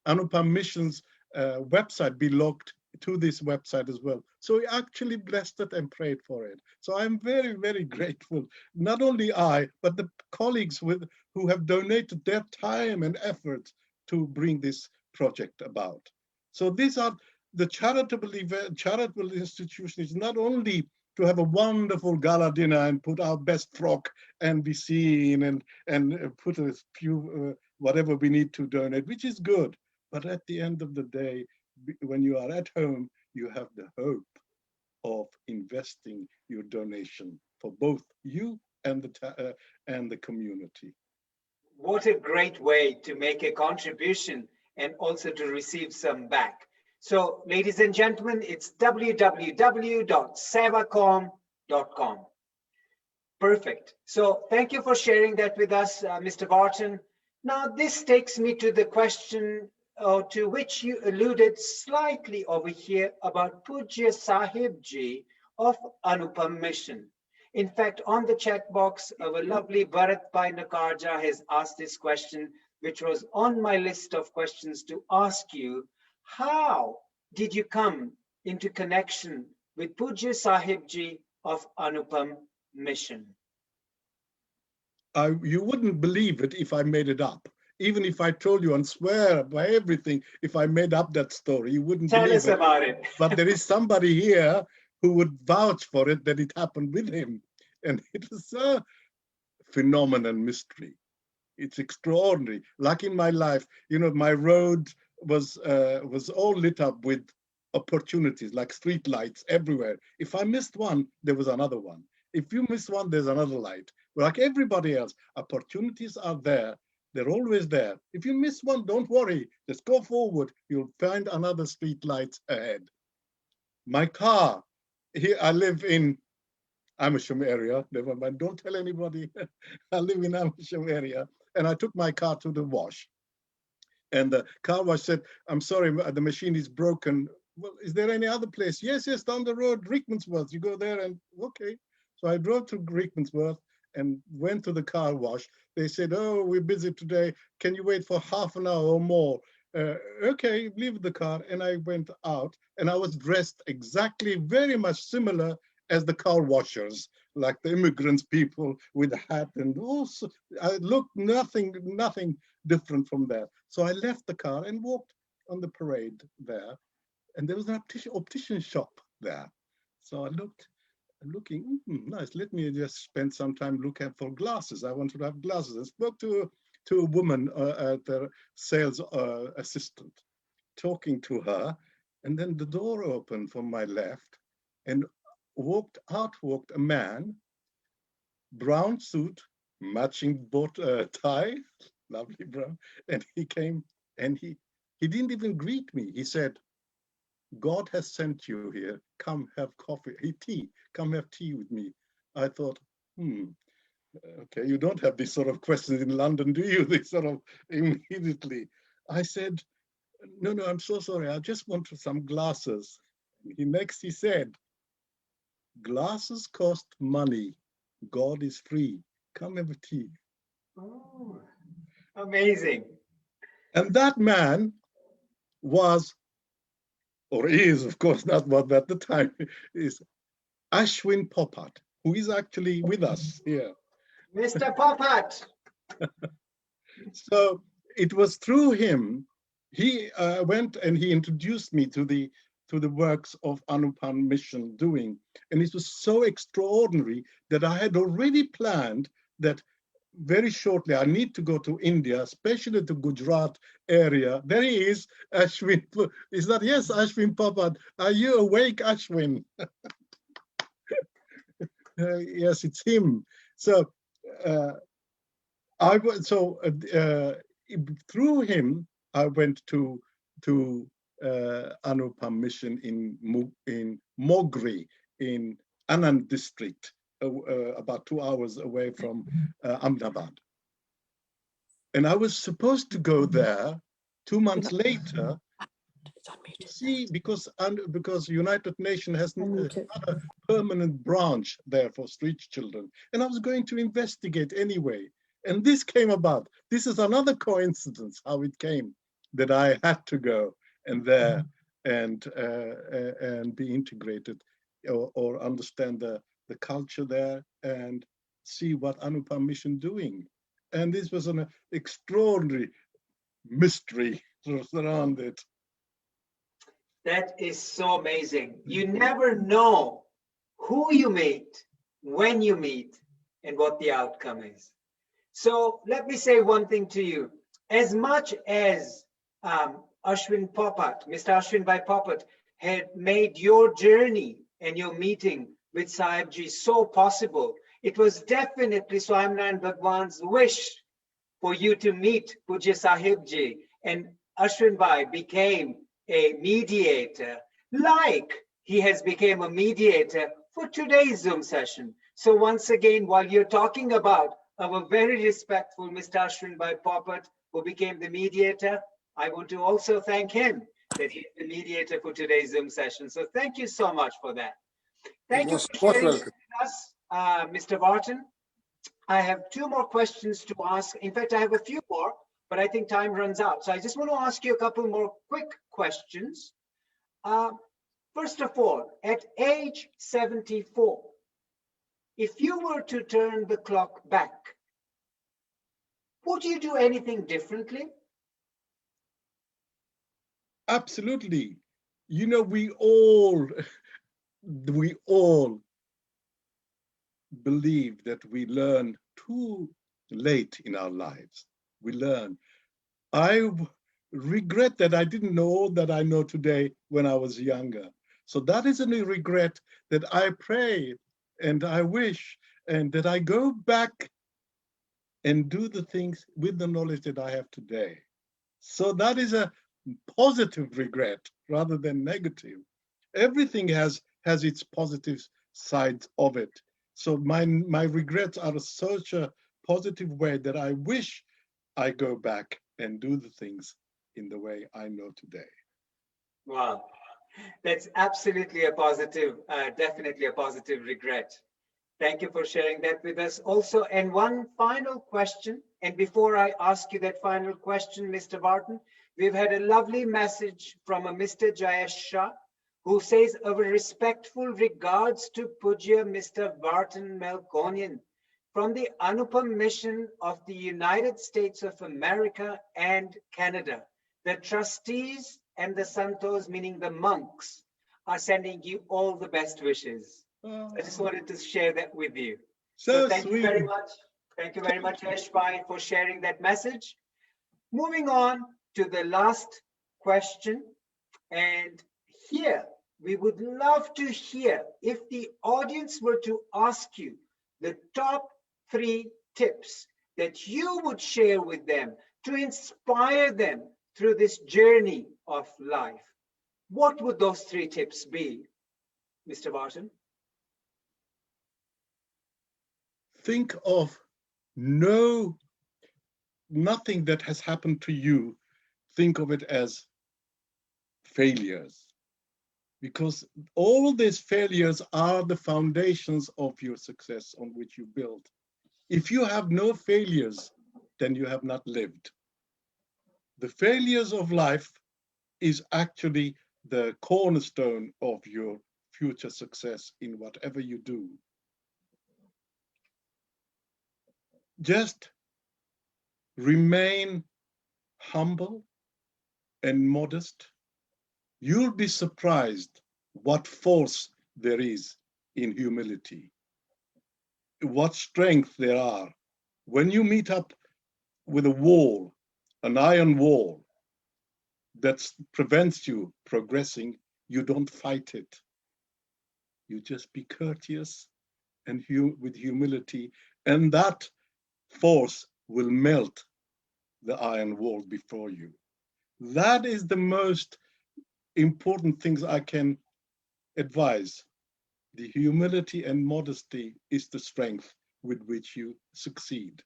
Anupam Mission's website be logged to this website as well. So he actually blessed it and prayed for it. So I'm very, very grateful. Not only I, but the colleagues who have donated their time and effort to bring this project about. So these are the charitable institution is not only to have a wonderful gala dinner and put our best frock and be seen and put a few whatever we need to donate, which is good. But at the end of the day, when you are at home, you have the hope of investing your donation for both you and the community. What a great way to make a contribution and also to receive some back. So, ladies and gentlemen, it's www.sevacom.com. Perfect. So thank you for sharing that with us, Mr. Vartan. Now, this takes me to the question to which you alluded slightly over here about Pujya Sahib Ji of Anupam Mission. In fact, on the chat box, our lovely Bharat Bhai Nakarja has asked this question, which was on my list of questions to ask you. How did you come into connection with Pujya Sahib Ji of Anupam Mission? You wouldn't believe it if I made it up. Even if I told you and swear by everything, if I made up that story, you wouldn't believe it. Tell us about it. But there is somebody here who would vouch for it, that it happened with him. And it is a phenomenal mystery. It's extraordinary. Like in my life, my road was all lit up with opportunities, like street lights everywhere. If I missed one, there was another one. If you miss one, there's another light. Like everybody else, opportunities are there. They're always there. If you miss one, don't worry. Just go forward. You'll find another street light ahead. My car, here I live in Amersham area. Never mind, don't tell anybody. I live in Amersham area. And I took my car to the wash. And the car wash said, "I'm sorry, the machine is broken." Well, is there any other place? Yes, down the road, Rickmansworth. You go there and okay. So I drove to Rickmansworth and went to the car wash. They said, "Oh, we're busy today. Can you wait for half an hour or more?" Okay, leave the car. And I went out and I was dressed exactly very much similar as the car washers, like the immigrants people with a hat, and also I looked nothing different from that. So I left the car and walked on the parade there, and there was an optician shop there. So I looked, looking, nice, let me just spend some time looking for glasses. I wanted to have glasses. I spoke to a woman at the sales assistant, talking to her, and then the door opened from my left, and walked a man, brown suit, matching tie, lovely bro. And he came and he didn't even greet me. He said, God has sent you here. Come have coffee, tea. Come have tea with me. I thought, okay, you don't have these sort of questions in London, do you? They sort of immediately. I said, no, I'm so sorry. I just want some glasses. He said, glasses cost money. God is free. Come have a tea. Oh, amazing. And that man was, or is, of course, not what at the time, is Ashwin Popat, who is actually with us here. Mr. Popat. So it was through him, he went and he introduced me to the works of Anupam Mission doing. And it was so extraordinary that I had already planned that very shortly I need to go to India, especially to Gujarat area. There he is, Ashwin. Is that, yes, Ashwin Popat. Are you awake, Ashwin? Yes, it's him. So through him, I went to Anupam Mission in Mogri, in Anand district, about 2 hours away from Ahmedabad. And I was supposed to go there 2 months later. See, because United Nations has not a permanent branch there for street children, and I was going to investigate anyway. And this came about. This is another coincidence how it came that I had to go and there and be integrated or understand the culture there and see what Anupam Mission doing. And this was an extraordinary mystery around it. That is so amazing. You never know who you meet, when you meet, and what the outcome is. So let me say one thing to you. As much as Ashwin Popat, Mr. Ashwin Bhai Popat, had made your journey and your meeting with Sahibji so possible, it was definitely Swaminarayan Bhagwan's wish for you to meet Pujya Sahibji, and Ashwin Bhai became a mediator, like he has become a mediator for today's Zoom session. So once again, while you're talking about our very respectful Mr. Ashwin Bhai Popat, who became the mediator, I want to also thank him that he's the mediator for today's Zoom session. So thank you so much for that. Thank you for sharing with us, Mr. Vartan. I have 2 more questions to ask. In fact, I have a few more, but I think time runs out. So I just want to ask you a couple more quick questions. First of all, at age 74, if you were to turn the clock back, would you do anything differently? Absolutely. You know, we all believe that we learn too late in our lives. We learn. I regret that I didn't know that I know today when I was younger. So that is a regret that I pray and I wish and that I go back and do the things with the knowledge that I have today. So that is a positive regret rather than negative. Everything has its positive sides of it. So my regrets are such a positive way that I wish I go back and do the things in the way I know today. Wow, that's absolutely a positive, definitely a positive regret. Thank you for sharing that with us also. And one final question, and before I ask you that final question, Mr. Vartan, we've had a lovely message from a Mr. Jayesh Shah, who says our respectful regards to Pujya Mr. Vartan Melkonian from the Anupam Mission of the United States of America and Canada. The trustees and the santos, meaning the monks, are sending you all the best wishes. I just wanted to share that with you. So thank you very much. Thank you very much, Jayesh Bhai, for sharing that message. Moving on to the last question. And here, we would love to hear if the audience were to ask you the top 3 tips that you would share with them to inspire them through this journey of life, what would those 3 tips be, Mr. Vartan? Think of nothing that has happened to you, think of it as failures. Because all these failures are the foundations of your success on which you build. If you have no failures, then you have not lived. The failures of life is actually the cornerstone of your future success in whatever you do. Just remain humble and modest. You'll be surprised what force there is in humility, what strength there are. When you meet up with a wall, an iron wall that prevents you progressing, you don't fight it. You just be courteous and with humility, and that force will melt the iron wall before you. That is the most important things I can advise. The humility and modesty is the strength with which you succeed.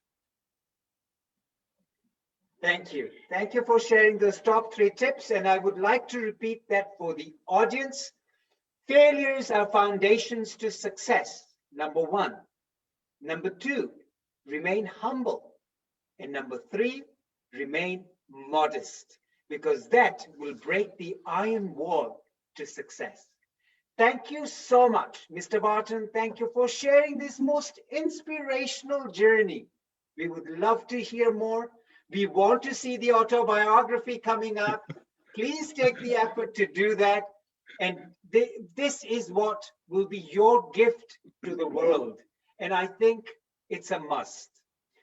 Thank you. Thank you for sharing those top 3 tips. And I would like to repeat that for the audience. Failures are foundations to success, number 1. Number 2, remain humble. And number 3, remain modest, because that will break the iron wall to success. Thank you so much, Mr. Vartan. Thank you for sharing this most inspirational journey. We would love to hear more. We want to see the autobiography coming up. Please take the effort to do that. And this is what will be your gift to the world. And I think it's a must.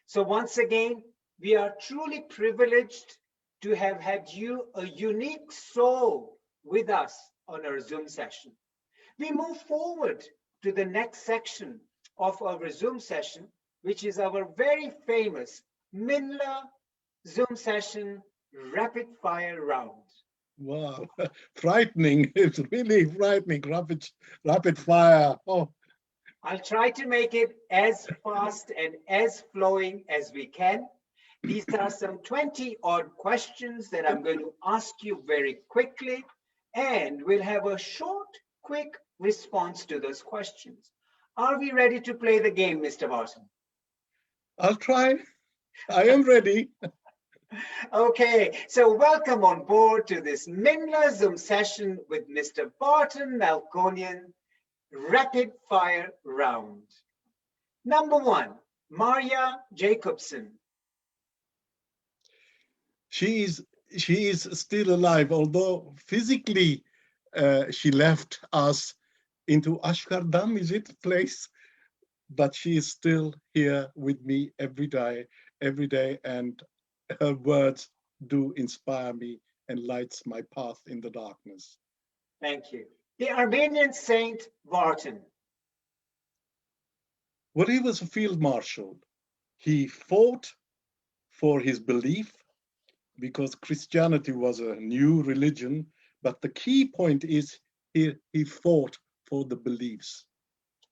So once again, we are truly privileged to have had you, a unique soul, with us on our Zoom session. We move forward to the next section of our Zoom session, which is our very famous MINLA Zoom session rapid fire round. Wow, frightening. It's really frightening. Rapid fire. Oh. I'll try to make it as fast and as flowing as we can. These are some 20 odd questions that I'm going to ask you very quickly, and we'll have a short, quick response to those questions. Are we ready to play the game, Mr. Vartan? I'll try. I am ready. Okay, so welcome on board to this MINLA Zoom session with Mr. Vartan Melkonian rapid fire round. Number 1, Maria Jacobson. She is still alive, although physically she left us into Ashkardam, is it place? But she is still here with me every day, and her words do inspire me and lights my path in the darkness. Thank you. The Armenian saint Vartan. Well, he was a field marshal. He fought for his belief because Christianity was a new religion, but the key point is he fought for the beliefs.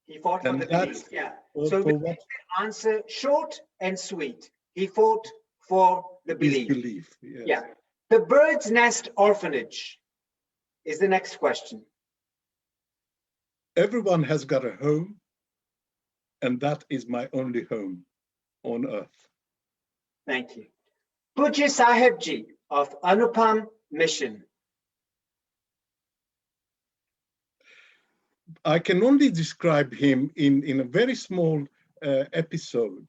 He fought for the beliefs, yeah. So we make the answer short and sweet. He fought for the belief. His belief, yes. Yeah. The Bird's Nest Orphanage is the next question. Everyone has got a home, and that is my only home on earth. Thank you. Pujya Sahibji of Anupam Mission. I can only describe him in a very small episode.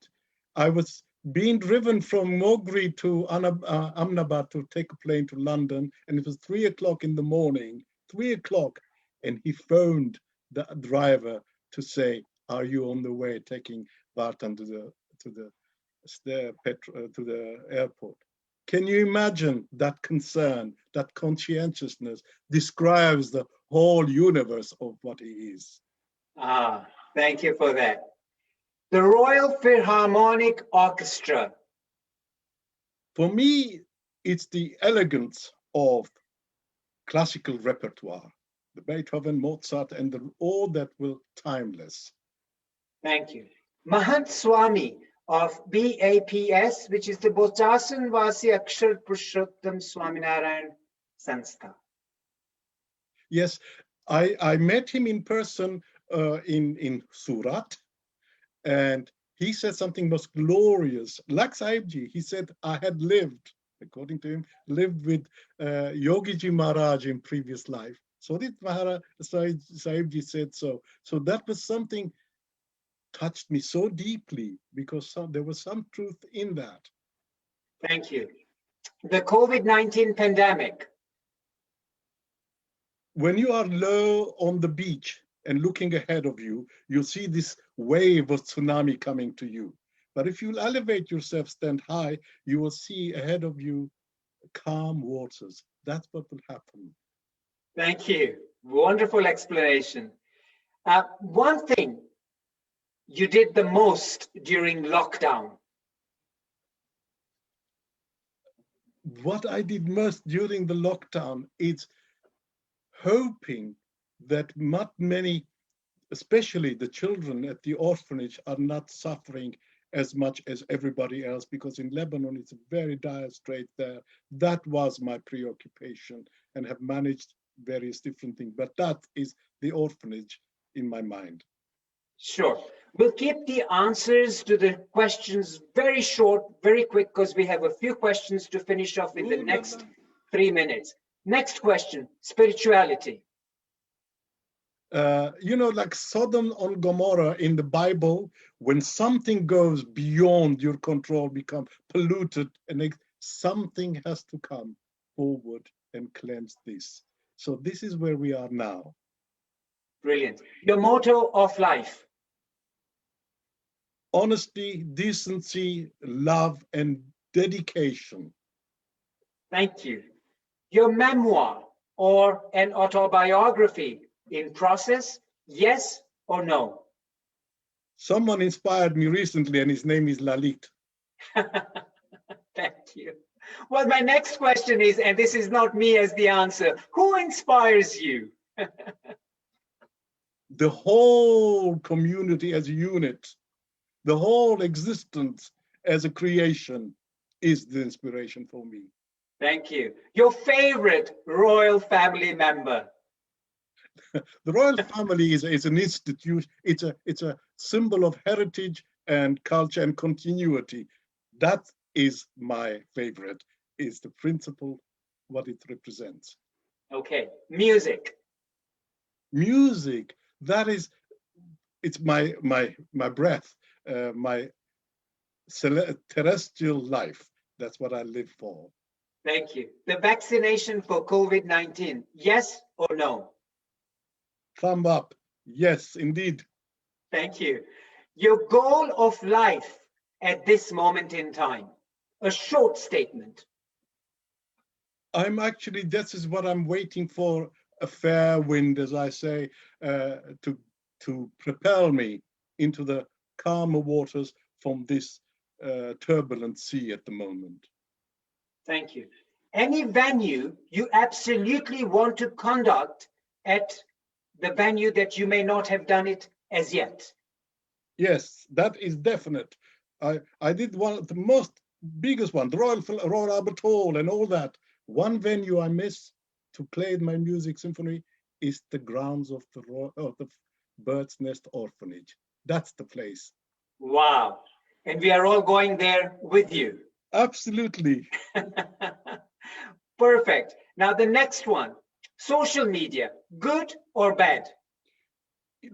I was being driven from Mogri to Ahmedabad to take a plane to London, and it was 3 o'clock in the morning, 3 o'clock, and he phoned the driver to say, "Are you on the way taking Vartan to the airport?" Can you imagine that concern, that conscientiousness describes the whole universe of what he is? Ah, thank you for that. The Royal Philharmonic Orchestra. For me, it's the elegance of classical repertoire, the Beethoven, Mozart, and all that will timeless. Thank you. Mahant Swami of BAPS, which is the Bochasan Vasi Akshar Purushottam Swaminarayan Sanstha. Yes, I met him in person in Surat, and he said something most glorious. Like Sahibji, he said, I had lived, according to him, lived with Yogiji Maharaj in previous life. So did Sahibji said so. So that was something touched me so deeply because there was some truth in that. Thank you. The COVID-19 pandemic. When you are low on the beach and looking ahead of you, you see this wave of tsunami coming to you. But if you elevate yourself, stand high, you will see ahead of you calm waters. That's what will happen. Thank you. Wonderful explanation. One thing you did the most during lockdown. What I did most during the lockdown is hoping that not many, especially the children at the orphanage, are not suffering as much as everybody else, because in Lebanon it's a very dire strait there. That was my preoccupation, and have managed various different things, but that is the orphanage in my mind. Sure. We'll keep the answers to the questions very short, very quick, because we have a few questions to finish off in the next 3 minutes. Next question, spirituality. You know, like Sodom and Gomorrah in the Bible, when something goes beyond your control, become polluted, and something has to come forward and cleanse this. So this is where we are now. Brilliant. Your motto of life. Honesty, decency, love, and dedication. Thank you. Your memoir or an autobiography in process, yes or no? Someone inspired me recently, and his name is Lalit. Thank you. Well, my next question is, and this is not me as the answer, who inspires you? The whole community as a unit, the whole existence as a creation is the inspiration for me. Thank you. Your favorite royal family member? The royal family is an institution. It's a symbol of heritage and culture and continuity. That is my favorite, is the principle, what it represents. Okay, music. Music, that is, it's my breath, my terrestrial life. That's what I live for. Thank you. The vaccination for COVID-19, yes or no? Thumb up. Yes, indeed. Thank you. Your goal of life at this moment in time, a short statement. This is what I'm waiting for, a fair wind, as I say, to propel me into the calmer waters from this turbulent sea at the moment. Thank you. Any venue you absolutely want to conduct at the venue that you may not have done it as yet? Yes, that is definite. I did one of the most biggest one, the Royal Albert Hall and all that. One venue I miss to play my music symphony is the grounds of the Bird's Nest Orphanage. That's the place. Wow. And we are all going there with you. Absolutely. Perfect. Now the next one, social media, good or bad?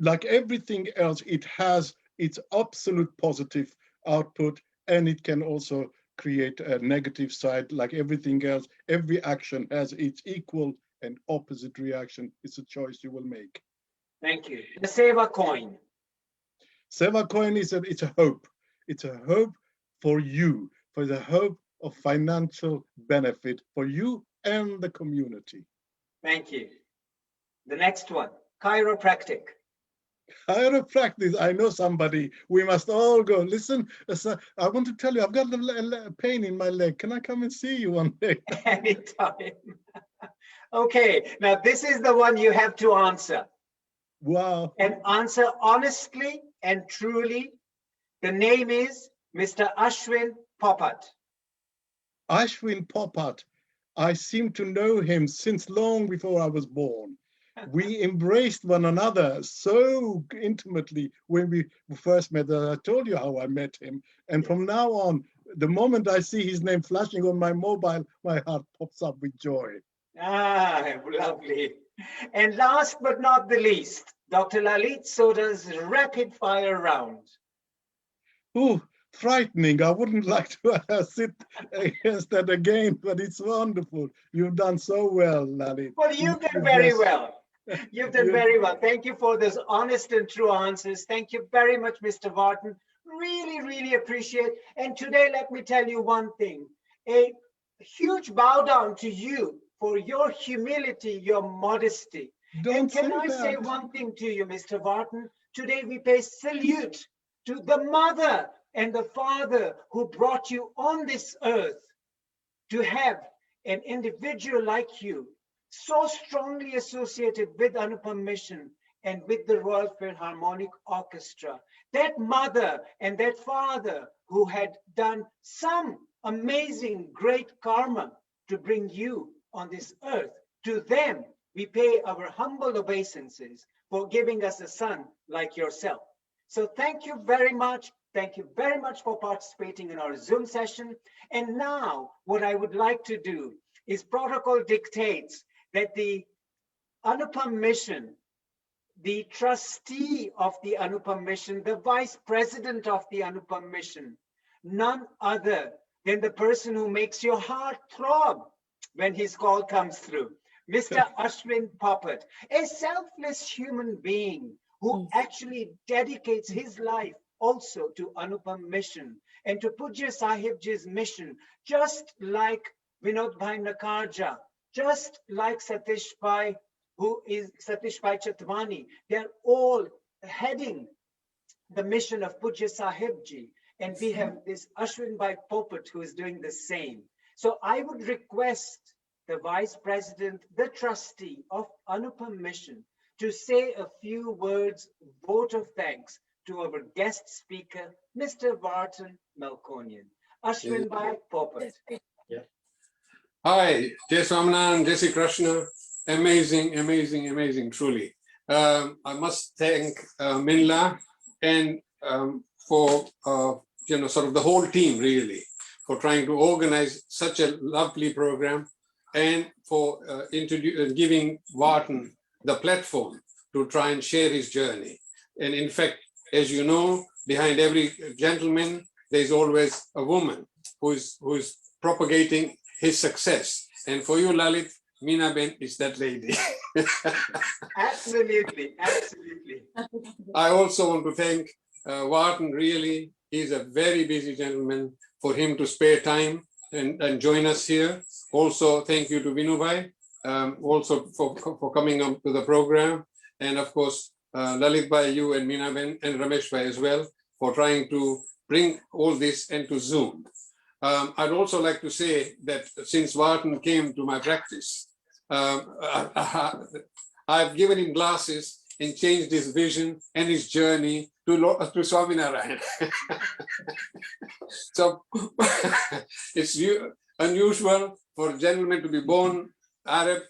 Like everything else, it has its absolute positive output, and it can also create a negative side. Like everything else, every action has its equal and opposite reaction. It's a choice you will make. Thank you. The Seva coin. Seva coin is it's a hope. It's a hope for you, for the hope of financial benefit for you and the community. Thank you. The next one, chiropractic. Higher practice. I know somebody. We must all go. Listen, I want to tell you, I've got a pain in my leg. Can I come and see you one day? Anytime. Okay, now this is the one you have to answer. Wow. And answer honestly and truly. The name is Mr. Ashwin Popat. Ashwin Popat. I seem to know him since long before I was born. We embraced one another so intimately when we first met. I told you how I met him. And from now on, the moment I see his name flashing on my mobile, my heart pops up with joy. Ah, lovely. And last but not the least, Dr. Lalit Soda's rapid fire round. Ooh, frightening. I wouldn't like to sit against that again, but it's wonderful. You've done so well, Lalit. Well, you've done very well. You've done very well. Thank you for those honest and true answers. Thank you very much, Mr. Vartan. Really, really appreciate. And today, let me tell you one thing. A huge bow down to you for your humility, your modesty. And can I say one thing to you, Mr. Vartan? Today, we pay salute to the mother and the father who brought you on this earth to have an individual like you so strongly associated with Anupam Mission and with the Royal Philharmonic Orchestra. That mother and that father who had done some amazing great karma to bring you on this earth, to them we pay our humble obeisances for giving us a son like yourself. So thank you very much. Thank you very much for participating in our Zoom session. And now what I would like to do is protocol dictates that the Anupam Mission, the trustee of the Anupam Mission, the vice president of the Anupam Mission, none other than the person who makes your heart throb when his call comes through, Mr. Ashwin Popat, a selfless human being who actually dedicates his life also to Anupam Mission and to Pujya Sahibji's mission, just like Vinod Bhai Nakarja, just like Satish Bhai, who is Satish Bhai Chatwani. They're all heading the mission of Pujya Sahibji. And we have this Ashwin Bhai Popat who is doing the same. So I would request the Vice President, the trustee of Anupam Mission, to say a few words, vote of thanks to our guest speaker, Mr. Vartan Melkonian. Ashwin Bhai Popat. Hi, Jai Swaminarayan, Jai Sri Krishna. Amazing, amazing, amazing, truly. I must thank MINLA and for, sort of the whole team, really, for trying to organize such a lovely program and for giving Vartan the platform to try and share his journey. And in fact, as you know, behind every gentleman, there's always a woman who is propagating his success. And for you, Lalit, Meena Ben is that lady. Absolutely, absolutely. I also want to thank Vartan, really. He's a very busy gentleman. For him to spare time and join us here. Also, thank you to Vinubhai, also for coming on to the program. And of course, Lalit Bhai, you and Meena Ben and Ramesh Bhai as well, for trying to bring all this into Zoom. I'd also like to say that since Vartan came to my practice, I've given him glasses and changed his vision and his journey to Swaminarayan. So it's unusual for a gentleman to be born Arab,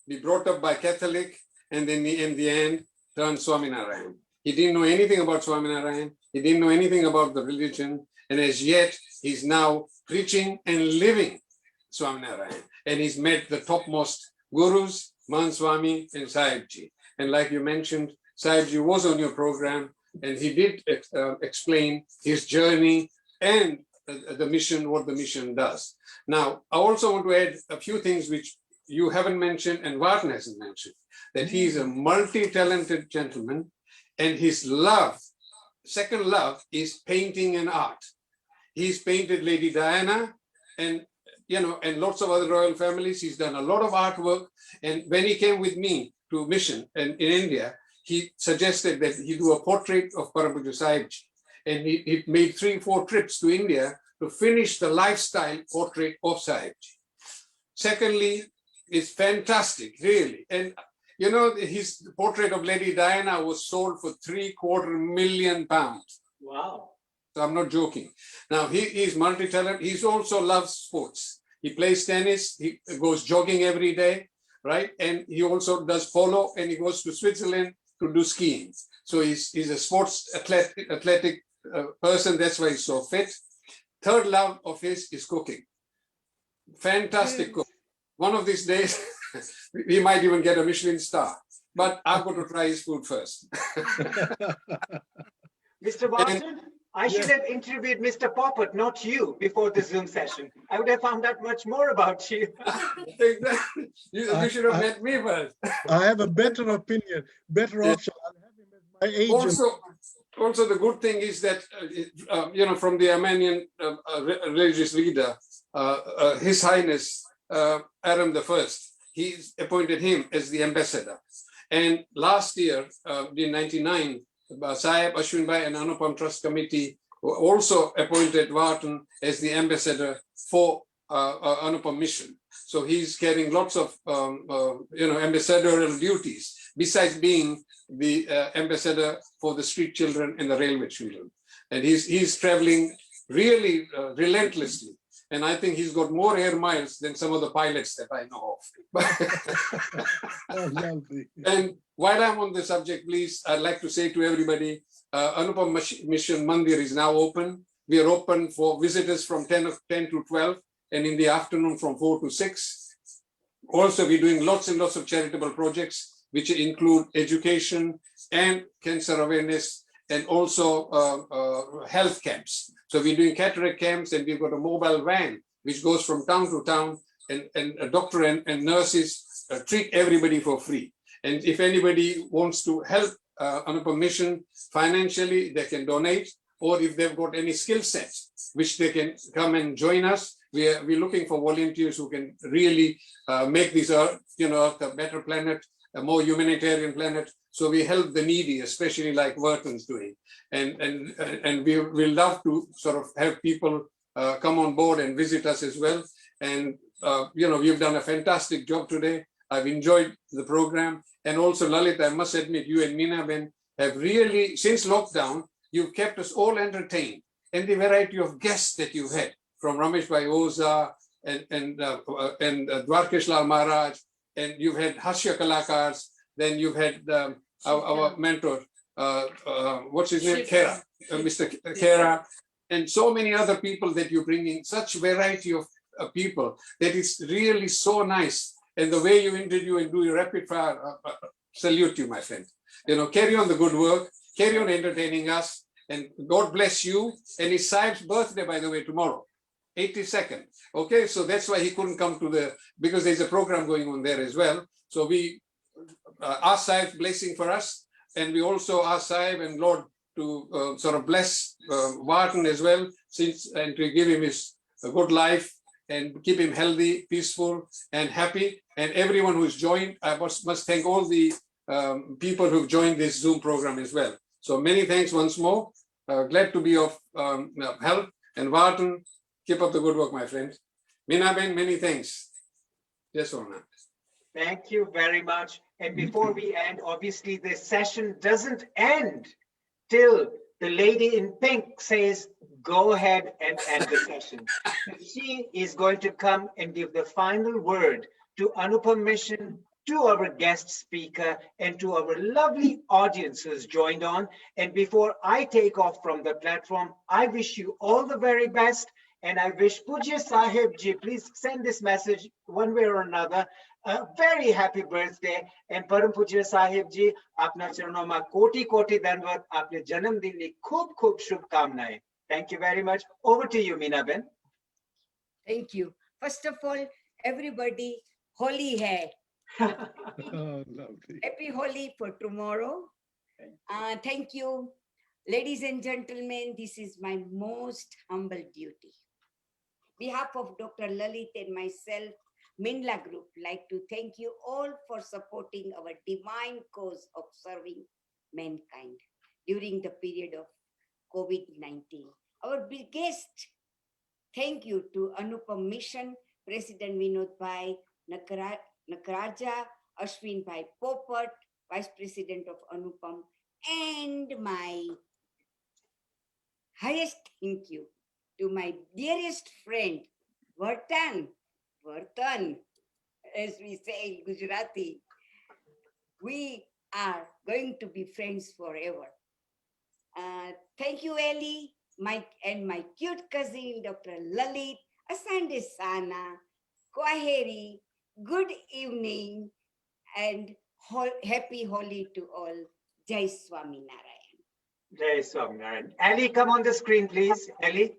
be brought up by Catholic, and then in the end turn Swaminarayan. He didn't know anything about Swaminarayan. He didn't know anything about the religion. And as yet, he's now preaching and living Swaminarayan. And he's met the topmost gurus, Man Swami and Sahibji. And like you mentioned, Sahibji was on your program, and he did explain his journey and the mission, what the mission does. Now, I also want to add a few things which you haven't mentioned and Vartan hasn't mentioned, that he is a multi-talented gentleman, and his love, second love, is painting and art. He's painted Lady Diana and lots of other royal families. He's done a lot of artwork. And when he came with me to mission in India, he suggested that he do a portrait of Parampujya Sahibji. And he made 3-4 trips to India to finish the lifestyle portrait of Sahibji. Secondly, it's fantastic, really. And you know, his portrait of Lady Diana was sold for £750,000. Wow. So I'm not joking. Now, he is multi-talented. He also loves sports. He plays tennis. He goes jogging every day, right? And he also does polo, and he goes to Switzerland to do skiing. So he's a sports athletic person. That's why he's so fit. Third love of his is cooking. Fantastic cook. One of these days, he might even get a Michelin star. But I've got to try his food first. Mr. Vartan, I should have interviewed Mr. Poppet, not you, before the Zoom session. I would have found out much more about you. Exactly. You should have met me first. I have a better opinion, better option. I'll have him as my agent. Also, the good thing is that, you know, from the Armenian religious leader, His Highness Aram I, he's appointed him as the ambassador. And last year, in 99, Sahib, Ashwinbhai and Anupam Trust Committee also appointed Vartan as the ambassador for Anupam mission. So he's carrying lots of you know, ambassadorial duties besides being the ambassador for the street children and the railway children. And he's traveling really relentlessly. And I think he's got more air miles than some of the pilots that I know of. Oh, lovely. And while I'm on the subject, please, I'd like to say to everybody, Anupam Mission Mandir is now open. We are open for visitors from 10 to 12, and in the afternoon from 4 to 6. Also, we're doing lots and lots of charitable projects, which include education and cancer awareness, and also health camps. So we're doing cataract camps, and we've got a mobile van which goes from town to town, and a doctor and nurses treat everybody for free. And if anybody wants to help Anupam Mission financially, they can donate, or if they've got any skill sets, which they can come and join us. We're looking for volunteers who can really make this Earth, you know, Earth a better planet, a more humanitarian planet. So we help the needy, especially like Vartan's doing. And we love to sort of have people come on board and visit us as well. And, you know, we've done a fantastic job today. I've enjoyed the program. And also, Lalit, I must admit, you and Meena Ben have really, since lockdown, you've kept us all entertained. And the variety of guests that you've had, from Ramesh Bhai Oza and Dwarkesh Lal Maharaj, and you've had Hasya Kalakars, then you've had our mentor, what's his name? Kera, Mr. Kera, and so many other people that you bring in, such variety of people that it's really so nice. And the way you interview and do your rapid fire, salute you, my friend. You know, carry on the good work, carry on entertaining us, and God bless you. And it's Sahib's birthday, by the way, tomorrow, 82nd. Okay, so that's why he couldn't come to because there's a program going on there as well. So we ask Sahib's blessing for us, and we also ask Sahib and Lord to sort of bless Vartan as well, and to give him his good life and keep him healthy, peaceful, and happy. And everyone who's joined, I must thank all the people who've joined this Zoom program as well. So many thanks once more. Glad to be of help. And Vartan, keep up the good work, my friend. Meena Ben, many thanks. Yes, Orna. Thank you very much. And before we end, obviously this session doesn't end till the lady in pink says, go ahead and end the session. She is going to come and give the final word to Anupam Mission, to our guest speaker, and to our lovely audience who's joined on. And before I take off from the platform, I wish you all the very best. And I wish Pujya Sahib Ji, please send this message one way or another. A very happy birthday. And Param Pujya Sahib Ji, apna charanon ma koti koti dandavat, apne janam din ni khub khub shubhkamnaएं. Thank you very much. Over to you, Meena Ben. Thank you. First of all, everybody, Holi hai. Oh, lovely. Happy Holi for tomorrow. Thank you. Ladies and gentlemen, this is my most humble duty. Behalf of Dr. Lalit and myself, MINLA Group, like to thank you all for supporting our divine cause of serving mankind during the period of COVID-19. Our biggest thank you to Anupam Mission, President Vinod Bhai, Nakaraja, Ashwin Bhai Popat, Vice President of Anupam, and my highest thank you to my dearest friend, Vartan, as we say in Gujarati. We are going to be friends forever. Thank you, Ellie, my cute cousin, Dr. Lalit, Asante Sana, Kwaheri, good evening, and happy Holi to all. Jai Swami Narayan. Jai Swaminarayan. Ali, come on the screen, please. Ali.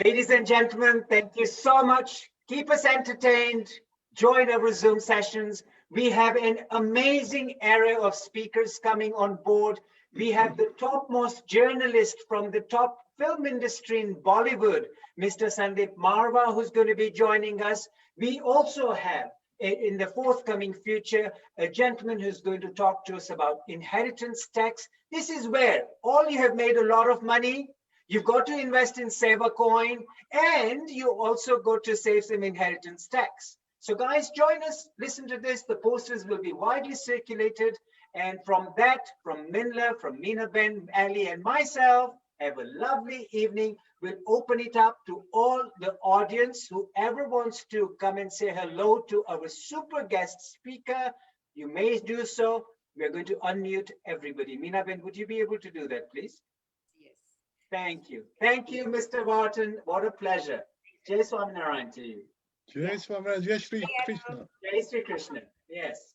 Ladies and gentlemen, thank you so much. Keep us entertained. Join our Zoom sessions. We have an amazing array of speakers coming on board. We have the topmost journalist from the top film industry in Bollywood, Mr. Sandeep Marwa, who's going to be joining us. We also have, in the forthcoming future, a gentleman who's going to talk to us about inheritance tax. This is where all you have made a lot of money. You've got to invest in Seva Coin, and you also got to save some inheritance tax. So guys, join us, listen to this. The posters will be widely circulated. And from that, from MINLA, from Meena Ben, Ali, and myself, have a lovely evening. We'll open it up to all the audience. Whoever wants to come and say hello to our super guest speaker, you may do so. We're going to unmute everybody. Meena Ben, would you be able to do that, please? Yes. Thank you. Thank you, Mr. Vartan. What a pleasure. Jai Swaminarayan to you. Jai Swaminarayan, Jai Shri Krishna. Jai Sri Krishna. Yes.